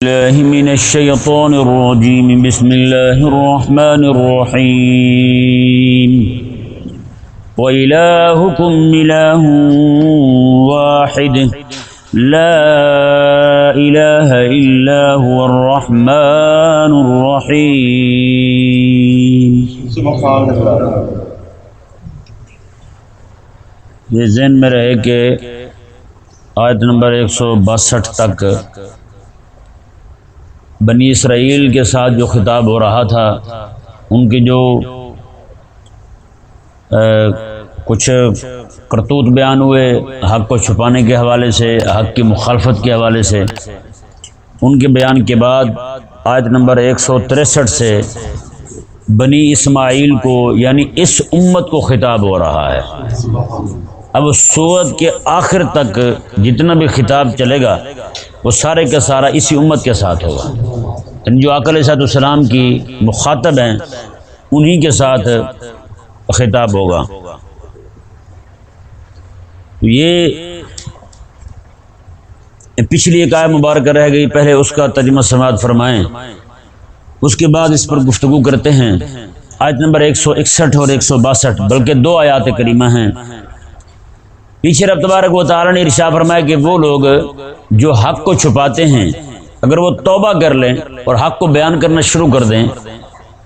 الله من الشيطان الرجيم بسم الله الرحمن الرحيم وإلهكم إله واحد لا إله إلا هو الرحمن الرحيم سبحان اللہ۔ یہ ذہن میں رہے کہ آیت نمبر 162 تک بنی اسرائیل کے ساتھ جو خطاب ہو رہا تھا، ان کے جو کچھ کرتوت بیان ہوئے حق کو چھپانے کے حوالے سے، حق کی مخالفت کے حوالے سے، ان کے بیان کے بعد آیت نمبر 163 سے بنی اسماعیل کو یعنی اس امت کو خطاب ہو رہا ہے۔ اب سورت کے آخر تک جتنا بھی خطاب چلے گا وہ سارے کا سارا اسی امت کے ساتھ ہوگا، جو آقا علیہ السلام کی مخاطب ہیں انہی کے ساتھ خطاب ہوگا۔ یہ پچھلی ایک آیت مبارکہ رہ گئی، پہلے اس کا ترجمہ سماعت فرمائیں، اس کے بعد اس پر گفتگو کرتے ہیں۔ آیت نمبر 161 اور 162 بلکہ دو آیات کریمہ ہیں۔ پیچھے رب تبارک و تعالی نے ارشاد فرمایا کہ وہ لوگ جو حق کو چھپاتے ہیں اگر وہ توبہ کر لیں اور حق کو بیان کرنا شروع کر دیں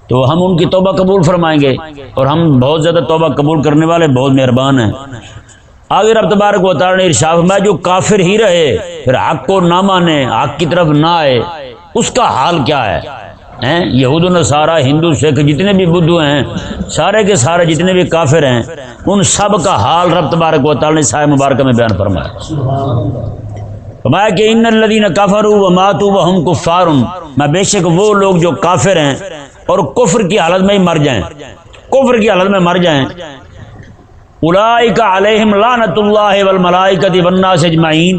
تو ہم ان کی توبہ قبول فرمائیں گے، اور ہم بہت زیادہ توبہ قبول کرنے والے بہت مہربان ہیں۔ آگے رب تبارک و تعالی نے ارشاد فرمایا جو کافر ہی رہے پھر حق کو نہ مانے، حق کی طرف نہ آئے، اس کا حال کیا ہے؟ یہود و نصارہ، ہندو، سکھ، جتنے بھی بدھو ہیں، سارے کے سارے جتنے بھی کافر ہیں، ان سب کا حال رب تبارک و تعالی نے سایہ مبارکہ میں بیان فرمایا۔ فرمایا کہ ان الذین کفروا وماتوا وهم کفار، میں بے شک وہ لوگ جو کافر ہیں اور کفر کی حالت میں ہی مر جائیں، کفر کی حالت میں مر جائیں، اولئک علیہم لعنت اللہ والملائکۃ والناس اجمعین،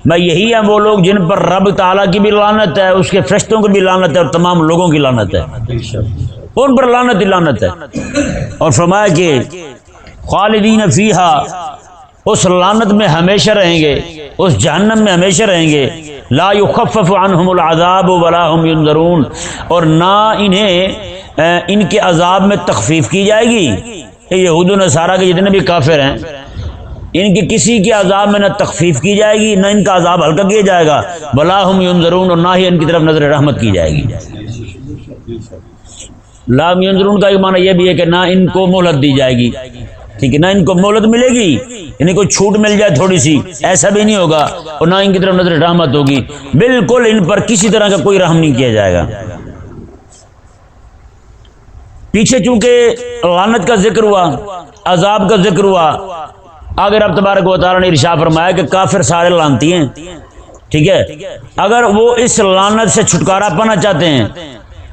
میں یہی ہیں وہ لوگ جن پر رب تعالیٰ کی بھی لعنت ہے، اس کے فرشتوں کی بھی لعنت ہے، اور تمام لوگوں کی لعنت ہے، ان پر لعنت ہی لعنت ہے۔ اور فرمایا کہ خالدین فیہا، اس لعنت میں ہمیشہ رہیں گے، اس جہنم میں ہمیشہ رہیں گے، لا یخفف عنہم العذاب ولا هم ینظرون، اور نہ انہیں ان کے عذاب میں تخفیف کی جائے گی۔ یہود و نصارہ کے جتنے بھی کافر ہیں ان کی کسی کے عذاب میں نہ تخفیف کی جائے گی، نہ ان کا عذاب ہلکا کیا جائے گا، ولا هم ینظرون، اور نہ ہی ان کی طرف نظر رحمت کی جائے گی۔ لا ینظرون کا یہ معنی یہ بھی ہے کہ نہ ان کو مہلت دی جائے گی، ٹھیک ہے، نہ ان کو مہلت ملے گی، یعنی کوئی چھوٹ مل جائے تھوڑی سی، ایسا بھی نہیں ہوگا، اور نہ ان کی طرف نظر رحمت ہوگی، بالکل ان پر کسی طرح کا کوئی رحم نہیں کیا جائے گا۔ پیچھے چونکہ لعنت کا ذکر ہوا، عذاب کا ذکر ہوا، آگے رب تبارک و تعالی نے ارشاد فرمایا کہ کافر سارے لعنتی ہیں، ٹھیک ہے، اگر وہ اس لعنت سے چھٹکارا پانا چاہتے ہیں،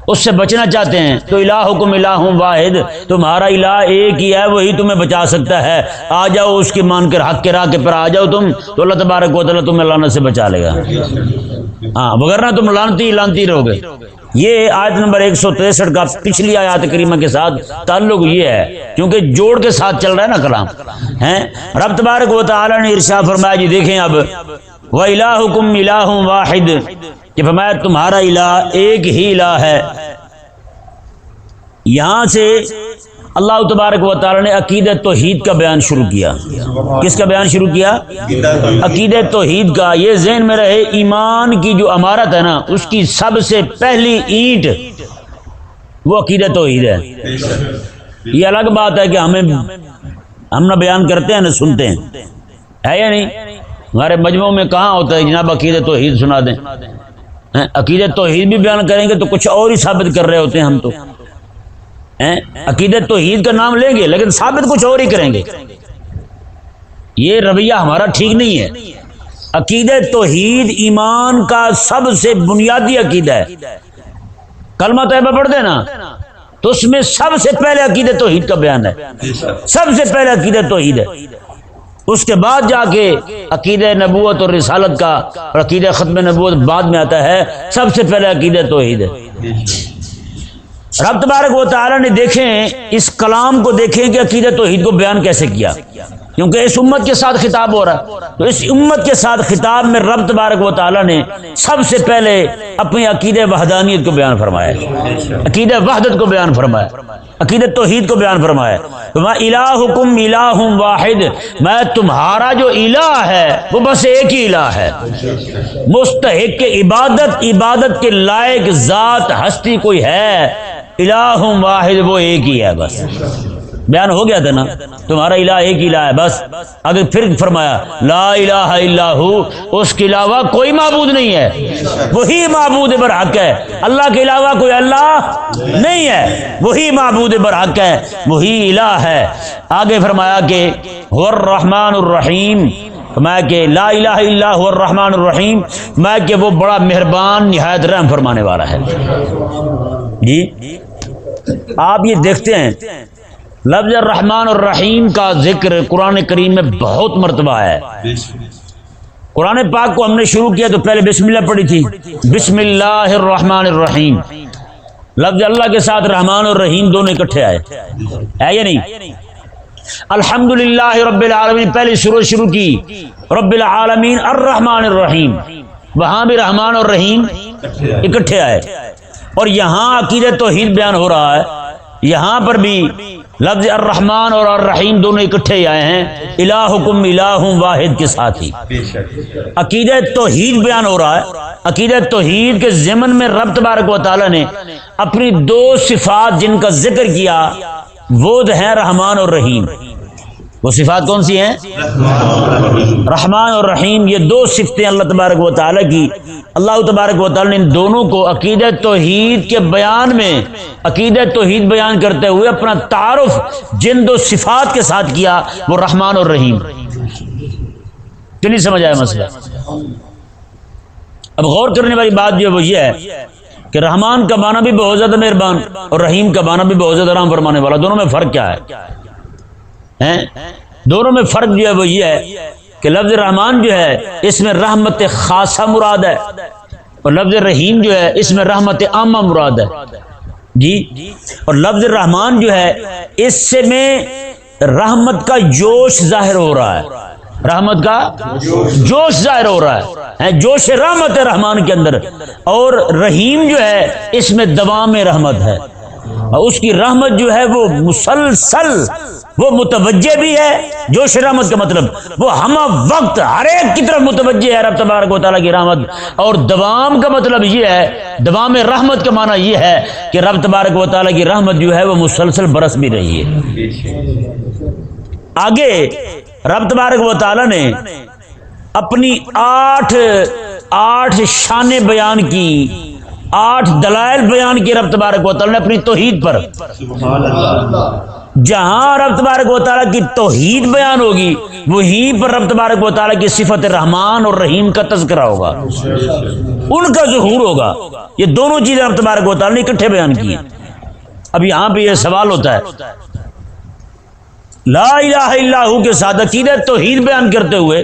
اس سے بچنا چاہتے ہیں تو الہکم الہ واحد، تمہارا الہ ایک ہی ہے، وہی تمہیں بچا سکتا ہے، آ جاؤ اس کی مان کر حق کے راہ کے پر آ جاؤ تم، تو اللہ تبارک و تعالی تمہیں لعنت سے بچا لے گا، ہاں، وگرنہ تم لعنتی رہو گے۔ یہ آیت نمبر 163 کا پچھلی آیات کریمہ کے ساتھ تعلق یہ ہے، کیونکہ جوڑ کے ساتھ چل رہا ہے نا کلام ہیں۔ رب تبارک و تعالی نے ارشاد فرمایا جی دیکھیں اب، وَإِلَٰهُكُمْ إِلَٰهٌ وَاحِدٌ، کہ فرمایا تمہارا الہ ایک ہی الہ ہے۔ یہاں سے اللہ تبارک و تعالی نے عقیدہ توحید کا بیان شروع کیا۔ کس کا بیان شروع کیا؟ عقیدہ توحید کا۔ یہ ذہن میں رہے ایمان کی جو عمارت ہے نا، اس کی سب سے پہلی اینٹ وہ عقیدہ توحید ہے۔ یہ الگ بات ہے کہ ہم نہ بیان کرتے ہیں نہ سنتے ہیں، ہے یا نہیں؟ ہمارے مجموعوں میں کہاں ہوتا ہے جناب عقیدہ توحید سنا دیں؟ عقیدہ توحید بھی بیان کریں گے تو کچھ اور ہی ثابت کر رہے ہوتے ہیں ہم تو، عقیدہ توحید کا نام لیں گے لیکن ثابت کچھ اور ہی کریں گے۔ یہ رویہ ہمارا ٹھیک نہیں ہے۔ عقیدہ توحید ایمان کا سب سے بنیادی عقیدہ ہے۔ کلمہ طیبہ پڑھ دینا تو اس میں سب سے پہلے عقیدہ توحید کا بیان ہے، سب سے پہلے عقیدہ توحید ہے، اس کے بعد جا کے عقیدہ نبوت اور رسالت کا اور عقیدہ ختم نبوت بعد میں آتا ہے، سب سے پہلے عقیدہ توحید ہے۔ رب تبارک و تعالی نے دیکھیں اس کلام کو، دیکھیں کہ عقیدہ توحید کو بیان کیسے کیا۔ کیونکہ اس امت کے ساتھ خطاب ہو رہا ہے، تو اس امت کے ساتھ خطاب میں رب تبارک و تعالیٰ نے سب سے پہلے اپنی عقیدہ وحدانیت کو بیان فرمایا، عقیدہ وحدت کو بیان فرمایا، عقیدہ توحید کو بیان فرمایا۔ وَمَا إِلَٰهُكُمْ إِلَٰهٌ وَاحِدٌ، میں تمہارا جو الہ ہے وہ بس ایک ہی الہ ہے، مستحق عبادت، عبادت کے لائق ذات ہستی کوئی ہے الہ واحد، وہ ایک ہی ہے بس۔ بیان ہو گیا تھا نا، تمہارا الہ ایک ہی الہ ہے بس۔ اگر پھر فرمایا لا الہ الا ہو، اس کے علاوہ کوئی معبود نہیں ہے، وہی معبود برحق ہے، اللہ کے علاوہ کوئی اللہ نہیں ہے، وہی معبود برحق ہے، وہی الہ ہے۔ آگے فرمایا کہ هو الرحمن الرحیم، فرمایا کہ لا الہ الا هو الرحمن الرحیم، فرمایا کہ وہ بڑا مہربان نہایت رحم فرمانے والا ہے۔ جی آپ یہ دیکھتے ہیں لفظ الرحمن الرحیم کا ذکر قرآن کریم میں بہت مرتبہ ہے۔ قرآن پاک کو ہم نے شروع کیا تو پہلے بسم اللہ پڑھی تھی، بسم اللہ الرحمن الرحیم، لفظ اللہ کے ساتھ رحمان اور رحیم دونوں اکٹھے آئے، ہے یا نہیں؟ الحمدللہ رب العالمین پہلی شروع کی، رب العالمین الرحمن الرحیم، وہاں بھی رحمان اور رحیم اکٹھے آئے۔ اور یہاں عقیدہ توحید بیان ہو رہا ہے، یہاں پر بھی لفظ الرحمن اور الرحیم دونوں اکٹھے ہی آئے ہیں، الہکم الہ واحد کے ساتھ ہی عقیدہ توحید بیان ہو رہا ہے۔ عقیدہ توحید کے ضمن میں رب تبارک و تعالی نے اپنی دو صفات جن کا ذکر کیا وہ ہیں رحمان اور رحیم۔ وہ صفات کون سی ہیں؟ رحمان اور رحیم، یہ دو صفتیں اللہ تبارک و تعالی کی، اللہ تبارک و تعالی نے ان دونوں کو عقیدہ توحید کے بیان میں، عقیدہ توحید بیان کرتے ہوئے اپنا تعارف جن دو صفات کے ساتھ کیا وہ رحمان اور رحیم۔ کہ نہیں سمجھ آیا مسئلہ؟ اب غور کرنے والی بات جو وہ یہ ہے کہ رحمان کا معنی بھی بہت زیادہ مہربان اور رحیم کا معنی بھی بہت زیادہ رحم فرمانے والا، دونوں میں فرق کیا ہے؟ دونوں میں فرق جو ہے وہ یہ ہے کہ لفظ رحمان جو ہے اس میں رحمت خاصہ مراد ہے، اور لفظ رحیم جو ہے اس میں رحمت عامہ مراد ہے۔ جی، اور لفظ رحمان جو ہے اس سے میں رحمت کا جوش ظاہر ہو رہا ہے، رحمت کا جوش ظاہر ہو رہا ہے، جوش رحمت ہے رحمان کے اندر، اور رحیم جو ہے اس میں دوام رحمت ہے، اور اس کی رحمت جو ہے وہ مسلسل، وہ متوجہ بھی ہے، جوش رحمت کا مطلب وہ ہم وقت ہر ایک کی طرف متوجہ ہے رب تبارک و تعالیٰ کی رحمت، اور دوام کا مطلب یہ ہے، دوام رحمت کا معنی یہ ہے کہ رب تبارک و تعالیٰ کی رحمت جو ہے وہ مسلسل برس بھی رہی ہے۔ آگے رب تبارک و تعالیٰ نے اپنی آٹھ شانیں بیان کی، 8 دلائل بیان کی رب تبارک و تعالیٰ نے اپنی توحید پر۔ جہاں رب تبارک و تعالیٰ کی توحید بیان ہوگی وہیں پر رب تبارک و تعالیٰ کی صفت رحمان اور رحیم کا تذکرہ ہوگا، ان کا ظہور ہوگا۔ یہ دونوں چیزیں رب تبارک و تعالیٰ نے اکٹھے بیان کی ہیں۔ اب یہاں پہ یہ سوال ہوتا ہے، لا الہ الا ہو کے ساتھ عقیدہ توحید بیان کرتے ہوئے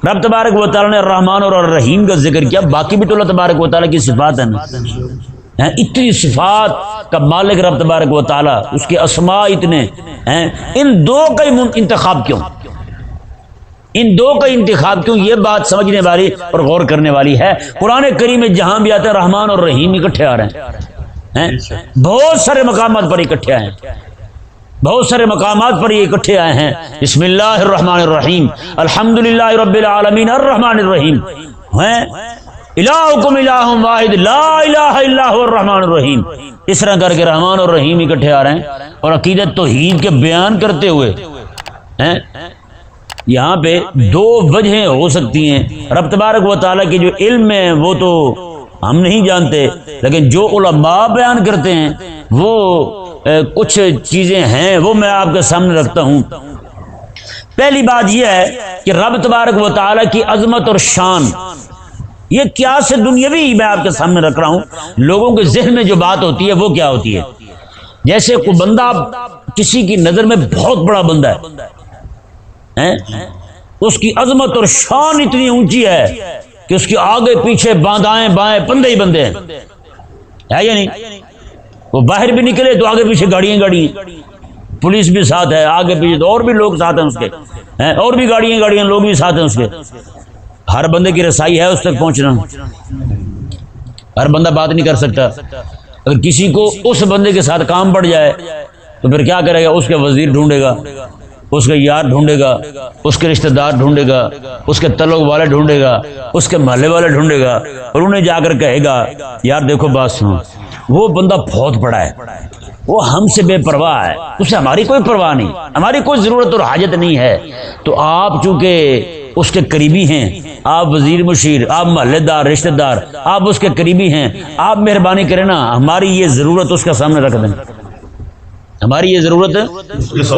رب تبارک و تعالیٰ نے الرحمن اور الرحیم کا ذکر کیا، باقی بھی تو اللہ تبارک و تعالیٰ کی صفات ہیں نا، اتنی صفات کا مالک رب تبارک و تعالیٰ، اس کے اسماء اتنے ہیں، ان دو کا انتخاب کیوں؟ ان دو کا انتخاب کیوں؟ یہ بات سمجھنے والی اور غور کرنے والی ہے۔ قرآن کریم میں جہاں بھی آتے ہیں رحمان اور رحیم اکٹھے آ رہے ہیں، بہت سارے مقامات پر اکٹھے آئے ہیں، بہت سارے مقامات پر یہ اکٹھے آئے ہیں۔ بسم اللہ الرحمن الرحیم، الحمدللہ رب العالمین الرحمن الرحیم، الہکم الہ واحد لا الہ الا هو الرحمن الرحیم۔ اس طرح کر کے رحمان اور رحیم اکٹھے آ رہے ہیں، اور عقیدہ توحید کے بیان کرتے ہوئے یہاں پہ دو وجہیں ہو سکتی ہیں۔ رب تبارک و تعالیٰ کی جو علم ہے وہ تو ہم نہیں جانتے، لیکن جو علماء بیان کرتے ہیں وہ کچھ چیزیں ہیں وہ میں آپ کے سامنے رکھتا ہوں۔ پہلی بات یہ ہے کہ رب تبارک و تعالیٰ کی عظمت اور شان، یہ کیا سے دنیاوی میں آپ کے سامنے رکھ رہا ہوں۔ لوگوں کے ذہن میں جو بات ہوتی ہے وہ کیا ہوتی ہے؟ جیسے کوئی بندہ کسی کی نظر میں بہت بڑا بندہ ہے، اس کی عظمت اور شان اتنی اونچی ہے کہ اس کے آگے پیچھے باندائیں بائیں بندے ہی بندے ہیں، ہے یا نہیں؟ وہ باہر بھی نکلے تو آگے پیچھے گاڑیاں پولیس بھی ساتھ ہے، آگے پیچھے اور بھی لوگ ساتھ ہیں اس کے، اور بھی گاڑیاں لوگ بھی ساتھ ہیں اس کے. ہر بندے کی رسائی ہے اس تک پہنچنا، ہر بندہ بات نہیں کر سکتا. اگر کسی کو اس بندے کے ساتھ کام پڑ جائے تو پھر کیا کرے گا؟ اس کے وزیر ڈھونڈے گا، اس کے یار ڈھونڈے گا، اس کے رشتہ دار ڈھونڈے گا، اس کے تعلق والے ڈھونڈے گا، اس کے محلے والے ڈھونڈے گا، اور انہیں جا کر کہے گا یار دیکھو بات سنو، وہ بندہ بہت بڑا ہے، وہ ہم سے بے پرواہ ہے، اسے ہماری کوئی پرواہ نہیں، ہماری کوئی ضرورت اور حاجت نہیں ہے. تو آپ چونکہ اس کے قریبی ہیں، آپ وزیر مشیر، آپ محلے دار، رشتہ دار، آپ اس کے قریبی ہیں، آپ مہربانی کریں نا ہماری یہ ضرورت اس کے سامنے رکھ دیں، ہماری یہ ضرورت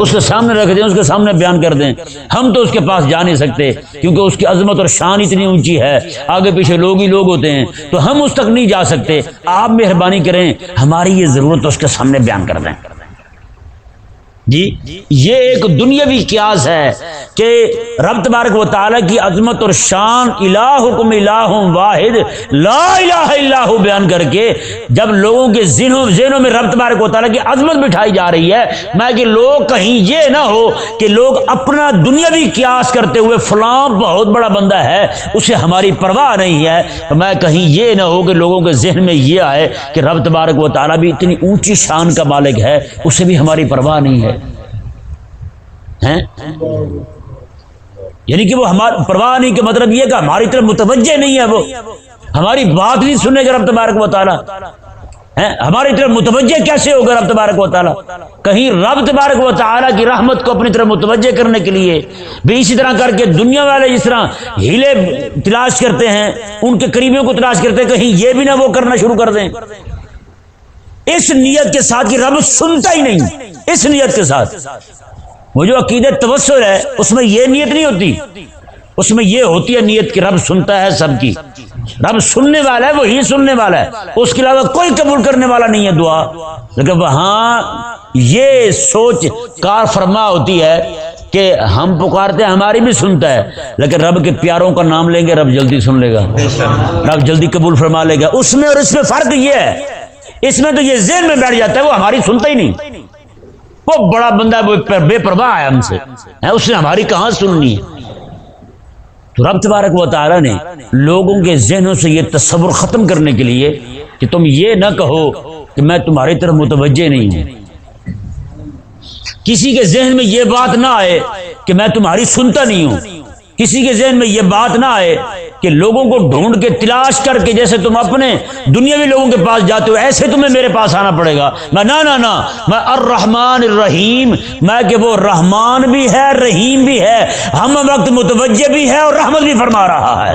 اس کے سامنے رکھ دیں، اس کے سامنے بیان کر دیں. ہم تو اس کے پاس جا نہیں سکتے کیونکہ اس کی عظمت اور شان اتنی اونچی ہے، آگے پیچھے لوگ ہی لوگ ہوتے ہیں، تو ہم اس تک نہیں جا سکتے. آپ مہربانی کریں ہماری یہ ضرورت اس کے سامنے بیان کر دیں. جی یہ ایک دنیاوی قیاس ہے کہ رب تبارک و تعالیٰ کی عظمت اور شان، الہکم الہ واحد لا الہ الا ہو بیان کر کے جب لوگوں کے ذہنوں میں رب تبارک و تعالیٰ کی عظمت بٹھائی جا رہی ہے، میں کہ لوگ کہیں یہ نہ ہو کہ لوگ اپنا دنیاوی قیاس کرتے ہوئے فلاں بہت بڑا بندہ ہے اسے ہماری پرواہ نہیں ہے، میں کہیں یہ نہ ہو کہ لوگوں کے ذہن میں یہ آئے کہ رب تبارک و تعالیٰ بھی اتنی اونچی شان کا مالک ہے، اسے بھی ہماری پرواہ نہیں ہے. یعنی کہ وہ ہماری پرواہ نہیں کا مطلب یہ کہ ہماری طرف متوجہ نہیں ہے، وہ ہماری بات نہیں سنے گا رب تبارک و تعالیٰ. ہماری طرف متوجہ کیسے ہوگا رب تبارک و تعالیٰ؟ کہیں رب تبارک و تعالیٰ کی رحمت کو اپنی طرف متوجہ کرنے کے لیے بھی اسی طرح کر کے دنیا والے جس طرح ہیلے تلاش کرتے ہیں، ان کے قریبیوں کو تلاش کرتے ہیں، کہیں یہ بھی نہ وہ کرنا شروع کر دیں اس نیت کے ساتھ کہ رب سنتا ہی نہیں. اس نیت کے ساتھ وہ جو عقیدہ توسل ہے اس میں یہ نیت نہیں ہوتی، اس میں یہ ہوتی ہے نیت کہ رب سنتا ہے سب کی، رب سننے والا ہے، وہی سننے والا ہے، اس کے علاوہ کوئی قبول کرنے والا نہیں ہے دعا. لیکن وہاں یہ سوچ کار فرما ہوتی ہے کہ ہم پکارتے ہیں ہماری بھی سنتا ہے، لیکن رب کے پیاروں کا نام لیں گے رب جلدی سن لے گا، رب جلدی قبول فرما لے گا. اس میں اور اس میں فرق یہ ہے، اس میں تو یہ ذہن میں بیٹھ جاتا ہے وہ ہماری سنتا ہی نہیں، وہ بڑا بندہ ہے، وہ بے پرواہ ہے ہم سے، اس نے ہماری کہاں سننی ہے. تو رب تبارک و تعالیٰ نے لوگوں کے ذہنوں سے یہ تصور ختم کرنے کے لیے کہ تم یہ نہ کہو کہ میں تمہاری طرف متوجہ نہیں ہوں، کسی کے ذہن میں یہ بات نہ آئے کہ میں تمہاری سنتا نہیں ہوں، کسی کے ذہن میں یہ بات نہ آئے کہ لوگوں کو ڈھونڈ کے تلاش کر کے جیسے تم اپنے دنیاوی لوگوں کے پاس جاتے ہو ایسے تمہیں میرے پاس آنا پڑے گا. میں میں الرحمن الرحیم، میں کہ وہ رحمان بھی ہے رحیم بھی ہے، ہم وقت متوجہ بھی ہے اور رحمت بھی فرما رہا ہے.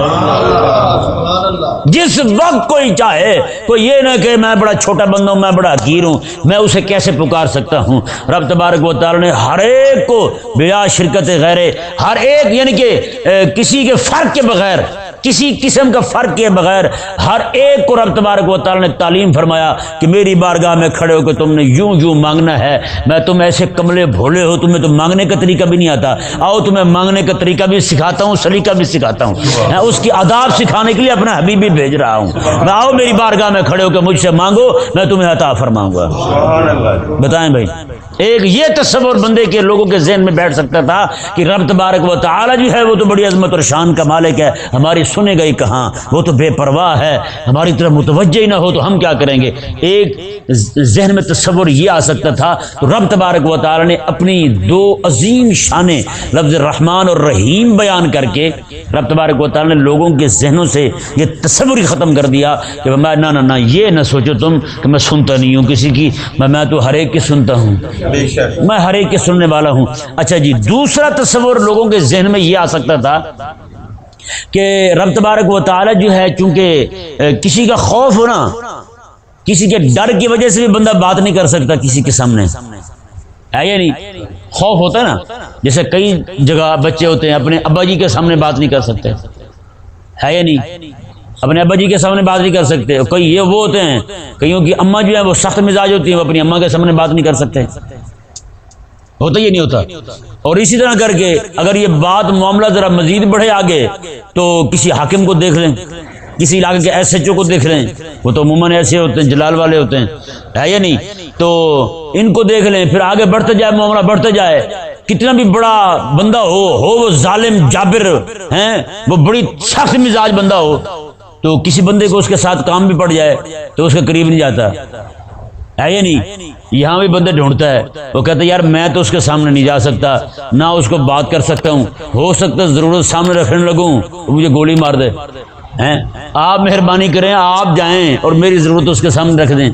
جس وقت کوئی چاہے، کوئی یہ نہ کہ میں بڑا چھوٹا بندہ ہوں، میں بڑا حقیر ہوں، میں اسے کیسے پکار سکتا ہوں. رب تبارک و تعالی نے ہر ایک کو بلا شرکت غیر، ہر ایک یعنی کہ کسی کے فرق کے بغیر، کسی قسم کا فرق کے بغیر ہر ایک کو رب تبارک و تعالی نے تعلیم فرمایا کہ میری بارگاہ میں کھڑے ہو کے تم نے یوں یوں مانگنا ہے. میں تم ایسے کملے بھولے ہو، تمہیں تو مانگنے کا طریقہ بھی نہیں آتا، آؤ تمہیں مانگنے کا طریقہ بھی سکھاتا ہوں، سلیقہ بھی سکھاتا ہوں. میں اس کی آداب سکھانے کے لیے اپنا حبیب بھی بھیج رہا ہوں. میں آؤ میری بارگاہ میں کھڑے ہو کے مجھ سے مانگو، میں تمہیں عطا فرماؤں گا. بتائیں بھائی، ایک یہ تصور بندے کے لوگوں کے ذہن میں بیٹھ سکتا تھا کہ رب تبارک و تعالی جو ہے وہ تو بڑی عظمت اور شان کا مالک ہے، ہماری سنے گئی کہاں، وہ تو بے پرواہ ہے، ہماری طرف متوجہ ہی نہ ہو تو ہم کیا کریں گے. ایک ذہن میں تصور یہ آ سکتا تھا. تو رب تبارک و تعالی نے اپنی دو عظیم شانیں لفظ رحمان اور رحیم بیان کر کے رب تبارک و تعالی نے لوگوں کے ذہنوں سے یہ تصور ہی ختم کر دیا کہ میں نہ یہ نہ سوچو تم کہ میں سنتا نہیں ہوں کسی کی، میں تو ہر ایک کی سنتا ہوں، میں ہر ایک کے سننے والا ہوں. اچھا جی، دوسرا تصور لوگوں کے ذہن میں یہ آ سکتا تھا کہ رب تبارک و تعالی جو ہے چونکہ کسی کا خوف ہونا، کسی کے ڈر کی وجہ سے بھی بندہ بات نہیں کر سکتا کسی کے سامنے، ہے یا نہیں؟ خوف ہوتا ہے نا، جیسے کئی جگہ بچے ہوتے ہیں اپنے ابا جی کے سامنے بات نہیں کر سکتے، ہے یا نہیں؟ اپنے ابا جی کے سامنے بات نہیں کر سکتے. کئی یہ وہ ہوتے ہیں، کئیوں کی اماں جو ہے وہ سخت مزاج ہوتی ہیں، وہ اپنی اماں کے سامنے بات نہیں کر سکتے، ہوتا یہ نہیں ہوتا. اور اسی طرح کر کے اگر یہ بات معاملہ ذرا مزید بڑھے آگے تو کسی حاکم کو دیکھ لیں، کسی علاقے کے ایس ایچ او کو دیکھ لیں، وہ تو عموماً ایسے ہوتے ہیں، جلال والے ہوتے ہیں، ہے یا نہیں؟ تو ان کو دیکھ لیں، پھر آگے بڑھتے جائے، معاملہ بڑھتے جائے، کتنا بھی بڑا بندہ ہو وہ ظالم جابر ہیں، وہ بڑی سخت مزاج بندہ ہو، تو کسی بندے کو اس کے ساتھ کام بھی پڑ جائے تو اس کے قریب نہیں جاتا ہے یا نہیں؟ یہاں بھی بندے ڈھونڈتا ہے، وہ کہتا ہے یار میں تو اس کے سامنے نہیں جا سکتا، نہ اس کو بات کر سکتا ہوں، ہو سکتا ہے ضرورت سامنے رکھنے لگوں وہ مجھے گولی مار دے ہیں، آپ مہربانی کریں، آپ جائیں اور میری ضرورت اس کے سامنے رکھ دیں،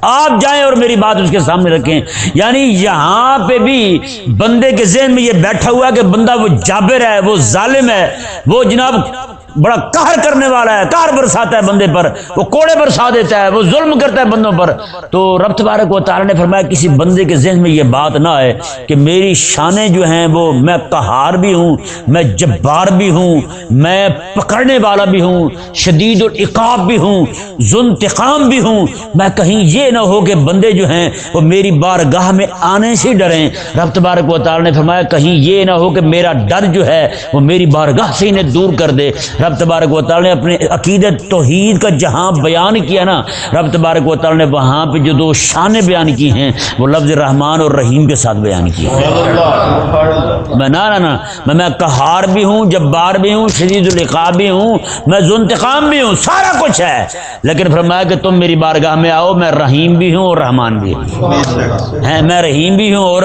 آپ جائیں اور میری بات اس کے سامنے رکھیں۔ یعنی یہاں پہ بھی بندے کے ذہن میں یہ بیٹھا ہوا ہے کہ بندہ وہ جابر ہے، وہ ظالم ہے، وہ جناب بڑا قہر کرنے والا ہے، قہر برساتا ہے بندے پر، وہ کوڑے برسا دیتا ہے، وہ ظلم کرتا ہے بندوں پر۔ تو رب تبارک و تعالی نے فرمایا کسی بندے کے ذہن میں یہ بات نہ آئے کہ میری شانیں جو ہیں وہ میں قہار بھی ہوں، میں جبار بھی ہوں، میں پکڑنے والا بھی ہوں، شدید العقاب بھی ہوں، ذو انتقام بھی ہوں، میں کہیں یہ نہ ہو کہ بندے جو ہیں وہ میری بارگاہ میں آنے سے ڈریں۔ رب تبارک و تعالی نے فرمایا کہیں یہ نہ ہو کہ میرا ڈر جو ہے وہ میری بارگاہ سے انہیں دور کر دے۔ رب تبارک و تعالی نے اپنے عقیدت توحید کا جہاں بیان کیا نا، رب تبارک و تعالی نے وہاں پہ جو دو شانیں بیان کی ہیں وہ لفظ رحمان اور رحیم کے ساتھ بیان کی ہیں۔ میں قہار بھی ہوں، جبار بھی ہوں، شدید العقاب بھی ہوں، میں ذو انتقام بھی ہوں، سارا کچھ ہے، لیکن فرمایا کہ تم میری بارگاہ میں آؤ، میں رحیم بھی ہوں اور رحمان بھی ہوں، میں رحیم بھی ہوں اور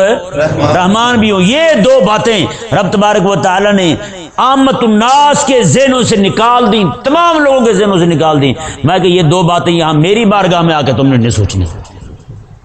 رحمان بھی ہوں۔ یہ دو باتیں رب تبارک و تعالی نے عامت الناس کے ذہنوں سے نکال دیں، تمام لوگوں کے ذہنوں سے نکال دیں۔ میں کہ یہ دو باتیں یہاں میری بارگاہ میں آ کے تم نے نہیں سوچنی،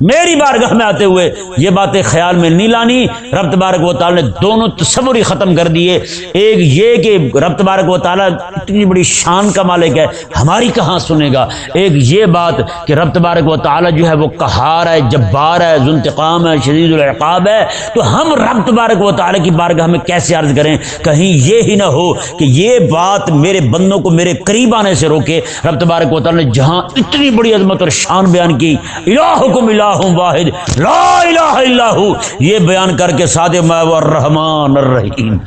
میری بارگاہ میں آتے ہوئے یہ باتیں خیال میں نہیں لانی۔ رب تبارک و تعالی نے دونوں تصور ہی ختم کر دیے۔ ایک یہ کہ رب تبارک و تعالی اتنی بڑی شان کا مالک ہے، ہماری کہاں سنے گا، ایک یہ بات کہ رب تبارک و تعالی جو ہے وہ قہار ہے، جبار ہے، ذو انتقام ہے، شدید العقاب ہے، تو ہم رب تبارک و تعالی کی بارگاہ میں کیسے عرض کریں؟ کہیں یہ ہی نہ ہو کہ یہ بات میرے بندوں کو میرے قریب آنے سے روکے۔ رب تبارک و تعالی نے جہاں اتنی بڑی عظمت اور شان بیان کی، الہکم الہ واحد لا الہ الا ہو، یہ بیان کر کے ساتھ میں وہ الرحمن الرحیم،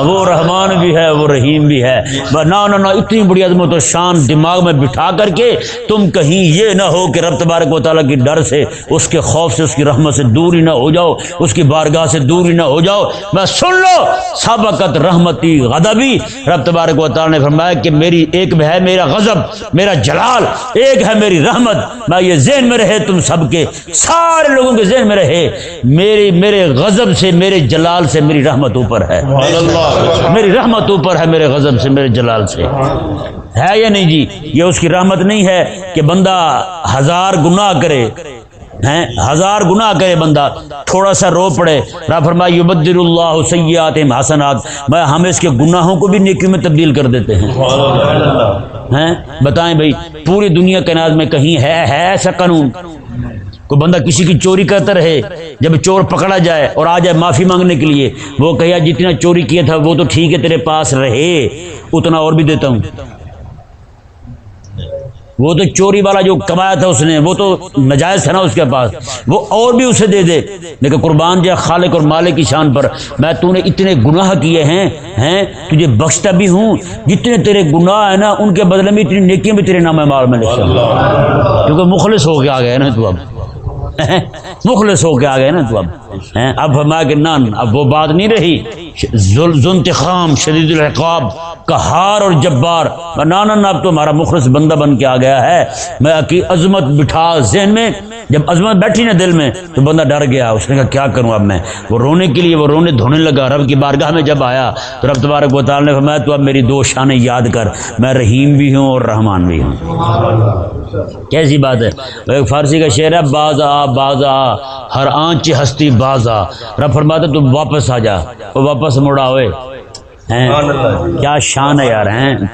وہ رحمان بھی ہے وہ رحیم بھی ہے، نہ اتنی بڑی عظمت و شان دماغ میں بٹھا کر کے تم کہیں یہ نہ ہو کہ رب تبارک و تعالیٰ کی ڈر سے، اس کے خوف سے، اس کی رحمت سے دور ہی نہ ہو جاؤ، اس کی بارگاہ سے دور ہی نہ ہو جاؤ۔ میں سن لو سبقت رحمتی غضبی، رب تبارک و تعالیٰ نے فرمایا کہ میری ایک ہے میرا غضب، میرا جلال، ایک ہے میری رحمت۔ میں یہ ذہن میں رہے تم سب کے، سارے لوگوں کے ذہن میں رہے، میرے غضب سے، میرے جلال سے میری رحمت اوپر ہے، میری رحمت اوپر ہے میرے غضب سے، میرے جلال سے، ہے یا نہیں جی؟ یہ اس کی رحمت نہیں ہے کہ بندہ ہزار گناہ کرے، ہزار گناہ کرے بندہ، تھوڑا سا رو پڑے، رب فرمایا یبدل اللہ سیئاتہم حسنات، میں ہم اس کے گناہوں کو بھی نیکیوں میں تبدیل کر دیتے ہیں۔ بتائیں بھائی پوری دنیا کائنات میں کہیں ہے ایسا قانون؟ کوئی بندہ کسی کی چوری کرتا رہے، جب چور پکڑا جائے اور آ جائے معافی مانگنے کے لیے، وہ کہے جتنا چوری کیا تھا وہ تو ٹھیک ہے تیرے پاس رہے، اتنا اور بھی دیتا ہوں، وہ تو چوری والا جو کمایا تھا اس نے وہ تو نجائز تھا نا اس کے پاس، وہ اور بھی اسے دے دے، لیکن قربان جائے خالق اور مالک کی شان پر، میں تو نے اتنے گناہ کیے ہیں تجھے بخشتا بھی ہوں، جتنے تیرے گناہ ہیں نا ان کے بدلے میں اتنی نیکیاں بھی تیرے نام اعمال میں لکھتا ہوں، کیونکہ مخلص ہو کے آ گیا نا تو، اب مخلص ہو کے آ گئے نا تو، اب فرمایا کہ نان اب وہ بات نہیں رہی، ذو انتقام، شدید العقاب، قہار اور جبار، نانا اب تو ہمارا مخلص بندہ بن کے آ گیا ہے۔ میں کی عظمت بٹھا ذہن میں، جب عظمت بیٹھی نا دل میں تو بندہ ڈر گیا، اس نے کہا کیا کروں اب میں، وہ رونے کے لیے وہ رونے دھونے لگا، رب کی بارگاہ میں جب آیا تو رب تبارک و تعالی نے فرمایا تو اب میری دو شانیں یاد کر، میں رحیم بھی ہوں اور رحمان بھی ہوں۔ کیسی بات ہے؟ ایک فارسی کا شعر ہے، باز آ ہر آنچ ہستی باز آ، رب فرماتا تو واپس آ جا، وہ واپس مڑا ہوئے، کیا شان ہے یار،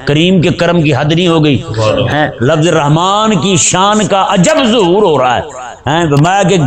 کریم کے کرم کی حد نہیں ہو گئی، لفظ رحمان کی شان کا عجب ظہور ہو رہا ہے، میں کہ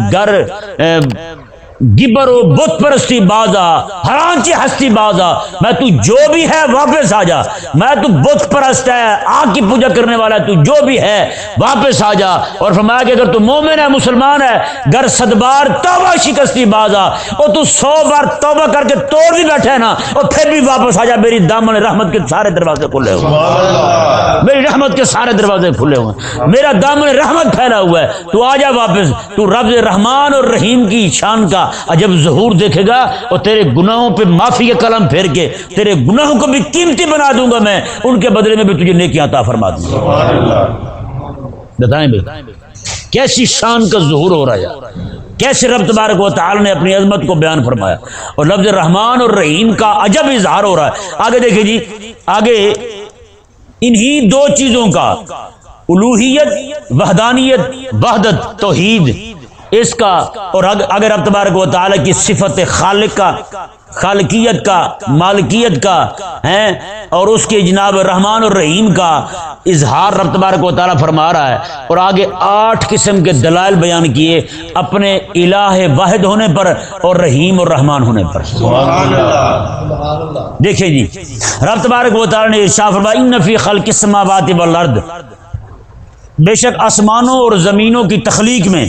گبر و بت پرستی بازا ہرانچی ہستی بازا، میں تو جو بھی ہے واپس آ جا، میں تو بت پرست ہے آگ کی پوجا کرنے والا ہے، تو جو بھی ہے واپس آ جا۔ اور فرمایا کہ اگر تو مومن ہے مسلمان ہے گر صدبار توبہ شکستی بازا، اور تو 100 بار توبہ کر کے توڑ بھی بیٹھے نا اور پھر بھی واپس آ جا، میری دامن رحمت کے سارے دروازے کھلے ہوئے، میری رحمت کے سارے دروازے کھلے ہوئے، میرا دامن رحمت پھیلا ہوا ہے، تو آ جا واپس، تو رب رحمان اور رحیم کی شان کا جب ظہور دیکھے گا اور تیرے گناہوں پہ معافی کا کلم پھیر کے تیرے گناہوں کو بھی قیمتی بنا دوں گا میں، ان کے بدلے میں بھی تجھے نیکیاں عطا فرما دوں گا۔ بتائیں بھائی کیسی شان کا ظہور ہو رہا ہے، کیسے رب تبارک و تعالی نے اپنی عظمت کو بیان فرمایا، اور لفظ رحمان اور رحیم کا عجب اظہار ہو رہا ہے۔ آگے دیکھیں جی، آگے انہی دو چیزوں کا، الوہیت وحدانیت وحدت توحید، اس کا اور اگر رب تبارک و تعالی کی صفت خالق کا، خالقیت کا، مالکیت کا ہے، اور اس کے جناب رحمان اور رحیم کا اظہار رب تبارک و تعالی فرما رہا ہے، اور آگے 8 قسم کے دلائل بیان کیے اپنے الہ واحد ہونے پر اور رحیم اور رحمان ہونے پر۔ دیکھیں جی، رب تبارک و تعالی نے ارشاد فرمایا ان فی خلق السماوات والارض، بے شک آسمانوں اور زمینوں کی تخلیق میں،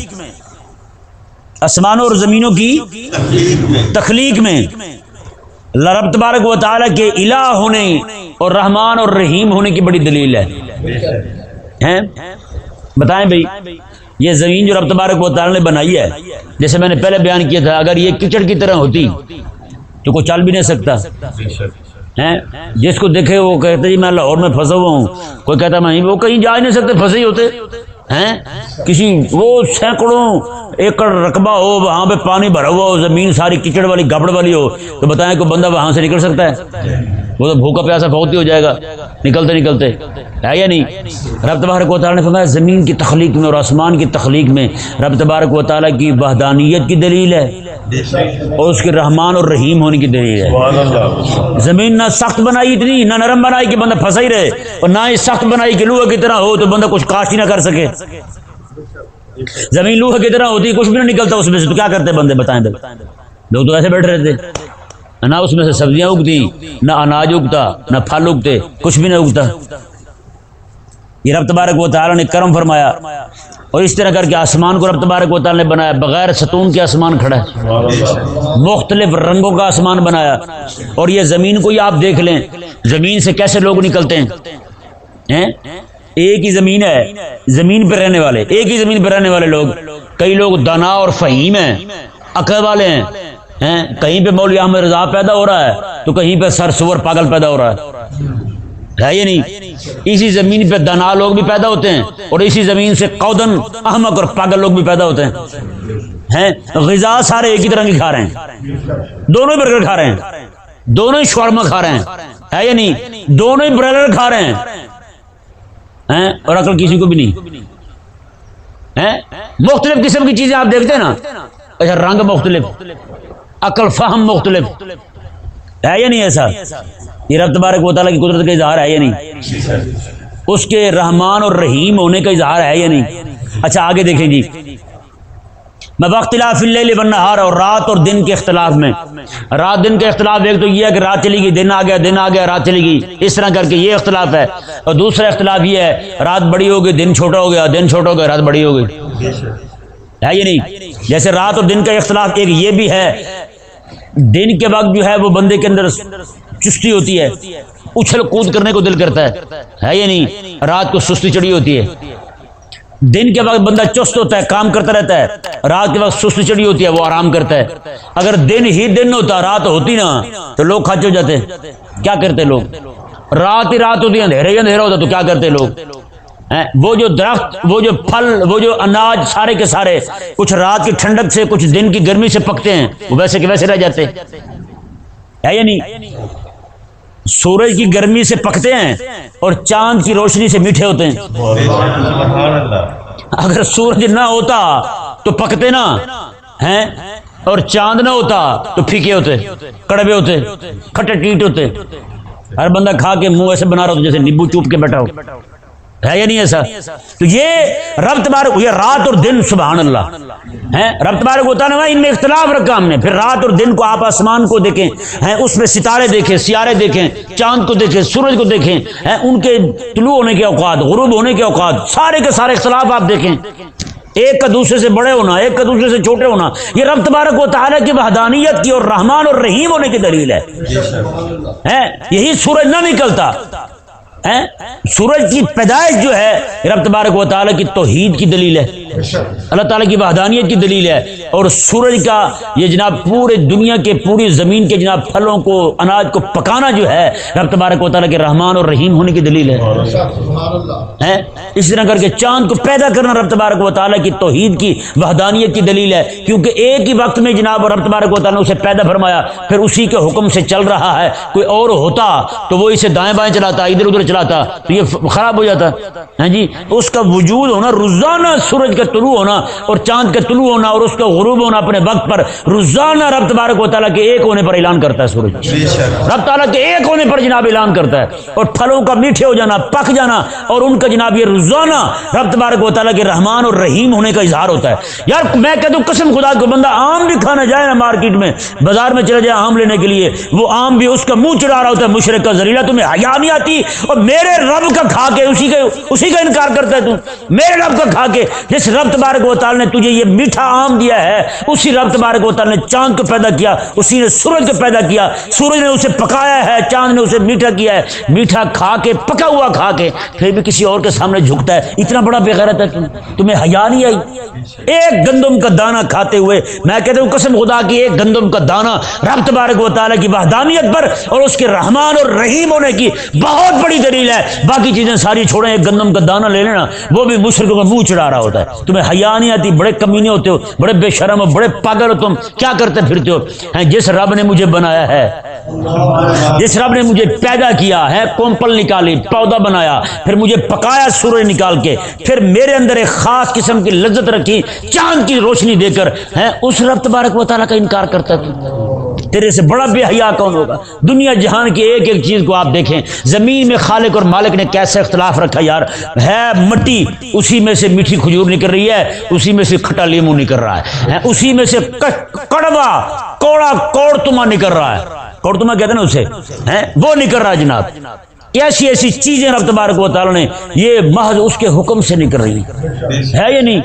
آسمانوں اور زمینوں کی تخلیق میں رب تبارک و تعالیٰ کے الہ ہونے اور رحمان اور رحیم ہونے کی بڑی دلیل ہے۔ بتائیں بھائی، یہ زمین جو رب تبارک و تعالیٰ نے بنائی ہے، جیسے میں نے پہلے بیان کیا تھا، اگر یہ کچڑ کی طرح ہوتی تو کوئی چل بھی نہیں سکتا ہے۔ جس کو دیکھے وہ کہتے جی میں لاہور میں پھنسا ہوا ہوں، کوئی کہتا میں وہ کہیں جا ہی نہیں سکتے، پھنسے ہی ہوتے ہیں۔ کسی وہ سینکڑوں ایکڑ رقبہ ہو، وہاں پہ پانی بھرا ہوا ہو، زمین ساری کچڑ والی گبڑ والی ہو، تو بتائیں کوئی بندہ وہاں سے نکل سکتا ہے؟ وہ تو بھوکا پیاسا فوت ہی ہو جائے گا نکلتے نکلتے، ہے یا نہیں؟ رب تبارک و تعالیٰ نے فرمایا زمین کی تخلیق میں اور آسمان کی تخلیق میں رب تبارک و تعالیٰ کی وحدانیت کی دلیل ہے اور اس کے رحمان اور رحیم ہونے کی دلیل ہے۔ زمین نہ سخت بنائی اتنی، نہ نرم بنائی کہ بندہ پھنسا ہی رہے، اور نہ ہی سخت بنائی کہ لوہے کی طرح ہو تو بندہ کچھ کاشت ہی نہ کر سکے۔ زمین لوہے کی طرح ہوتی، کچھ بھی نہ نکلتا اس میں سے، تو کیا کرتے بندے؟ بتائیں لوگ تو ایسے بیٹھے رہتے، نہ اس میں سے سبزیاں اگتی، نہ اناج اگتا، نہ پھل اگتے، کچھ بھی نہ اگتا۔ یہ رب تبارک و تعالیٰ نے کرم فرمایا، اور اس طرح کر کے آسمان کو رب تبارک و تعالیٰ نے بنایا، بغیر ستون کے آسمان کھڑا ہے، مختلف رنگوں کا آسمان بنایا۔ اور یہ زمین کو ہی آپ دیکھ لیں، زمین سے کیسے لوگ نکلتے ہیں، ایک ہی زمین ہے، زمین پہ رہنے والے، ایک ہی زمین پہ رہنے والے لوگ، کئی لوگ دانا اور فہیم ہیں، عقل والے ہیں، کہیں پہ مولوی احمد رضا پیدا ہو رہا ہے تو کہیں پہ سر سور پاگل پیدا ہو رہا ہے یہ نہیں؟ اسی زمین پہ دانا لوگ بھی پیدا ہوتے ہیں، اور اسی زمین سے قودن احمق اور پاگل لوگ بھی پیدا ہوتے ہیں۔ غذا سارے ایک ہی طرح کی کھا رہے ہیں، دونوں ہی برگر کھا رہے ہیں، دونوں ہی شورما کھا رہے ہیں، ہے یا نہیں؟ دونوں ہی برگر کھا رہے ہیں، اور عقل کسی کو بھی نہیں۔ مختلف قسم کی چیزیں آپ دیکھتے ہیں نا، اچھا رنگ مختلف، عقل فہم مختلف، ہے یا نہیں ایسا؟ یہ رب تبارک و تعالیٰ کی قدرت کا اظہار ہے یا نہیں؟ اس کے رحمان اور رحیم ہونے کا اظہار ہے یا نہیں؟ اچھا آگے دیکھیں جی، اختلاف اللیل والنہار، اور رات اور دن کے اختلاف میں، رات دن کے اختلاف ایک تو یہ ہے کہ رات چلی گئی دن آ گیا، دن آ گیا رات چلی گئی، اس طرح کر کے یہ اختلاف ہے، اور دوسرا اختلاف یہ ہے رات بڑی ہو گئی دن چھوٹا ہو گیا، دن چھوٹا ہو گیا رات بڑی ہو گئی، ہے یہ نہیں؟ جیسے رات اور دن کا اختلاف ایک یہ بھی ہے، دن کے وقت جو ہے وہ بندے کے اندر چستی ہوتی ہے، اچھل کود کرنے کو دل کرتا ہے یا نہیں؟ رات کو سستی چڑھی ہوتی ہے۔ دن کے وقت بندہ چست ہوتا ہے، کام کرتا رہتا ہے، رات کے وقت سستی چڑھی ہوتی ہے، وہ آرام کرتا ہے۔ اگر دن ہی دن ہوتا، رات ہوتی نا، تو لوگ کھچ ہو جاتے۔ کیا کرتے لوگ؟ رات ہی رات ہوتی، اندھیرا ہی اندھیرا ہوتا تو کیا کرتے لوگ؟ وہ جو درخت، وہ جو پھل، وہ جو اناج سارے کے سارے کچھ رات کی ٹھنڈک سے کچھ دن کی گرمی سے پکتے ہیں، وہ ویسے کے ویسے رہ جاتے، ہے یا نہیں؟ سورج کی گرمی سے پکتے ہیں اور چاند کی روشنی سے میٹھے ہوتے ہیں۔ اگر سورج نہ ہوتا تو پکتے نہ ہیں، اور چاند نہ ہوتا تو پھیکے ہوتے، کڑوے ہوتے، کھٹے ٹیٹ ہوتے، ہر بندہ کھا کے منہ ایسے بنا رہا ہو جیسے نیبو چوپ کے بیٹھا ہو، ہے یا نہیں ایسا؟ تو یہ رب تبارک، یہ رات اور دن سبحان اللہ ہے، رب تبارک و تعالیٰ نے ان میں اختلاف رکھا ہم نے. پھر رات اور دن کو آپ آسمان کو دیکھیں ہیں، اس میں ستارے دیکھیں، سیارے دیکھیں، چاند کو دیکھیں، سورج کو دیکھیں ہیں، ان کے طلوع ہونے کے اوقات، غروب ہونے کے اوقات، سارے کے سارے اختلاف آپ دیکھیں. ایک کا دوسرے سے بڑے ہونا، ایک کا دوسرے سے چھوٹے ہونا، یہ رب تبارک و تعالیٰ کی وحدانیت کی اور رحمان اور رحیم ہونے کی دلیل ہے. یہی سورج نہ نکلتا، سورج کی پیدائش جو ہے رب تبارک و تعالیٰ کی توحید کی دلیل ہے، اللہ تعالیٰ کی وحدانیت کی دلیل ہے. اور سورج کا یہ جناب پورے دنیا کے، پوری زمین کے جناب پھلوں کو، اناج کو پکانا جو ہے رب تبارک و تعالیٰ کے رحمان اور رحیم ہونے کی دلیل ہے. اس طرح کر کے چاند کو پیدا کرنا رب تبارک و تعالیٰ کی توحید کی وحدانیت کی دلیل ہے، کیونکہ ایک ہی وقت میں جناب رب تبارک و تعالیٰ نے اسے پیدا فرمایا، پھر اسی کے حکم سے چل رہا ہے. کوئی اور ہوتا تو وہ اسے دائیں بائیں چلاتا، ادھر ادھر چلاتا تو یہ خراب ہو جاتا. ہاں جی، اس کا وجود ہونا، روزانہ سورج کا طلوع ہونا اور چاند کا طلوع ہونا اور اس کا غروب ہونا اپنے وقت پر، روزانہ رب تبارک و تعالیٰ کے ایک ہونے پر اعلان کرتا ہے. سورج رب تعالیٰ کے ایک ہونے پر جناب اعلان کرتا ہے، اور پھلوں کا میٹھے ہو جانا، پک جانا، اور ان کا جناب یہ روزانہ رب تبارک و تعالیٰ کے رحمان اور رحیم ہونے کا اظہار ہوتا ہے. یار میں کہتا ہوں قسم خدا کو، بندہ آم بھی کھانا جائے نا مارکیٹ میں، بازار میں چلے جائے آم لینے کے لیے، وہ آم بھی اس کا منہ چڑھا رہا ہوتا ہے مشرک کا ذریعہ. تمہیں حیا نہیں آتی؟ اور میرے رب کا کھا کے اسی کا انکار کرتا ہے تو. میرے رب کا کھا کے، جس رب تبارک و تعالیٰ نے تجھے یہ میٹھا آم دیا ہے، اسی رب تبارک و تعالیٰ نے چاند کو پیدا کیا، اسی نے سورج کو پیدا کیا، سورج نے اسے پکایا ہے، چاند نے اسے میٹھا کیا ہے. میٹھا کھا کے، پکا ہوا کھا کے پھر بھی کسی اور کے سامنے جھکتا ہے. اتنا بڑا بے غیرت ہے تمہیں حیا نہیں آئی؟ ایک گندم کا دانہ کھاتے ہوئے، میں کہتا ہوں قسم خدا کی، ایک گندم کا دانہ رب تبارک و تعالیٰ کی وحدانیت پر اور اس کے رحمان اور رحیم ہونے کی بہت بڑی دلیل ہے. باقی چیزیں ساری چھوڑیں، ایک گندم کا دانہ لے لینا، وہ بھی مشرکوں کا منہ چڑھا رہا ہوتا ہے. تمہیں حیا نہیں آتی؟ بڑے کمینے ہوتے ہو، بڑے بے شرم ہو، بڑے پاگل ہو. تم کیا کرتے پھرتے ہو؟ جس رب نے مجھے بنایا ہے، جس رب نے مجھے پیدا کیا ہے، کومپل نکالی، پودا بنایا، پھر مجھے پکایا سورج نکال کے، پھر میرے اندر ایک خاص قسم کی لذت رکھی چاند کی روشنی دے کر، اس رب تبارک و تعالیٰ کا انکار کرتا ہے. تیرے سے بڑا بے حیا کون ہوگا؟ دنیا جہان کی ایک ایک چیز کو آپ دیکھیں، زمین میں خالق اور مالک نے کیسے اختلاف رکھا یار. ہے مٹی، اسی میں سے میٹھی کھجور نکل رہی ہے، اسی میں سے کھٹا لیمو نکل رہا ہے، اسی میں سے کڑوا کوڑا کوڑتما نکل رہا ہے. کوڑتما کہتے ہیں نا اسے، وہ نکل رہا ہے جناب. ایسی ایسی چیزیں رب تبارک و تعالیٰ نے یہ محض اس کے حکم سے نکل رہی ہے یا نہیں؟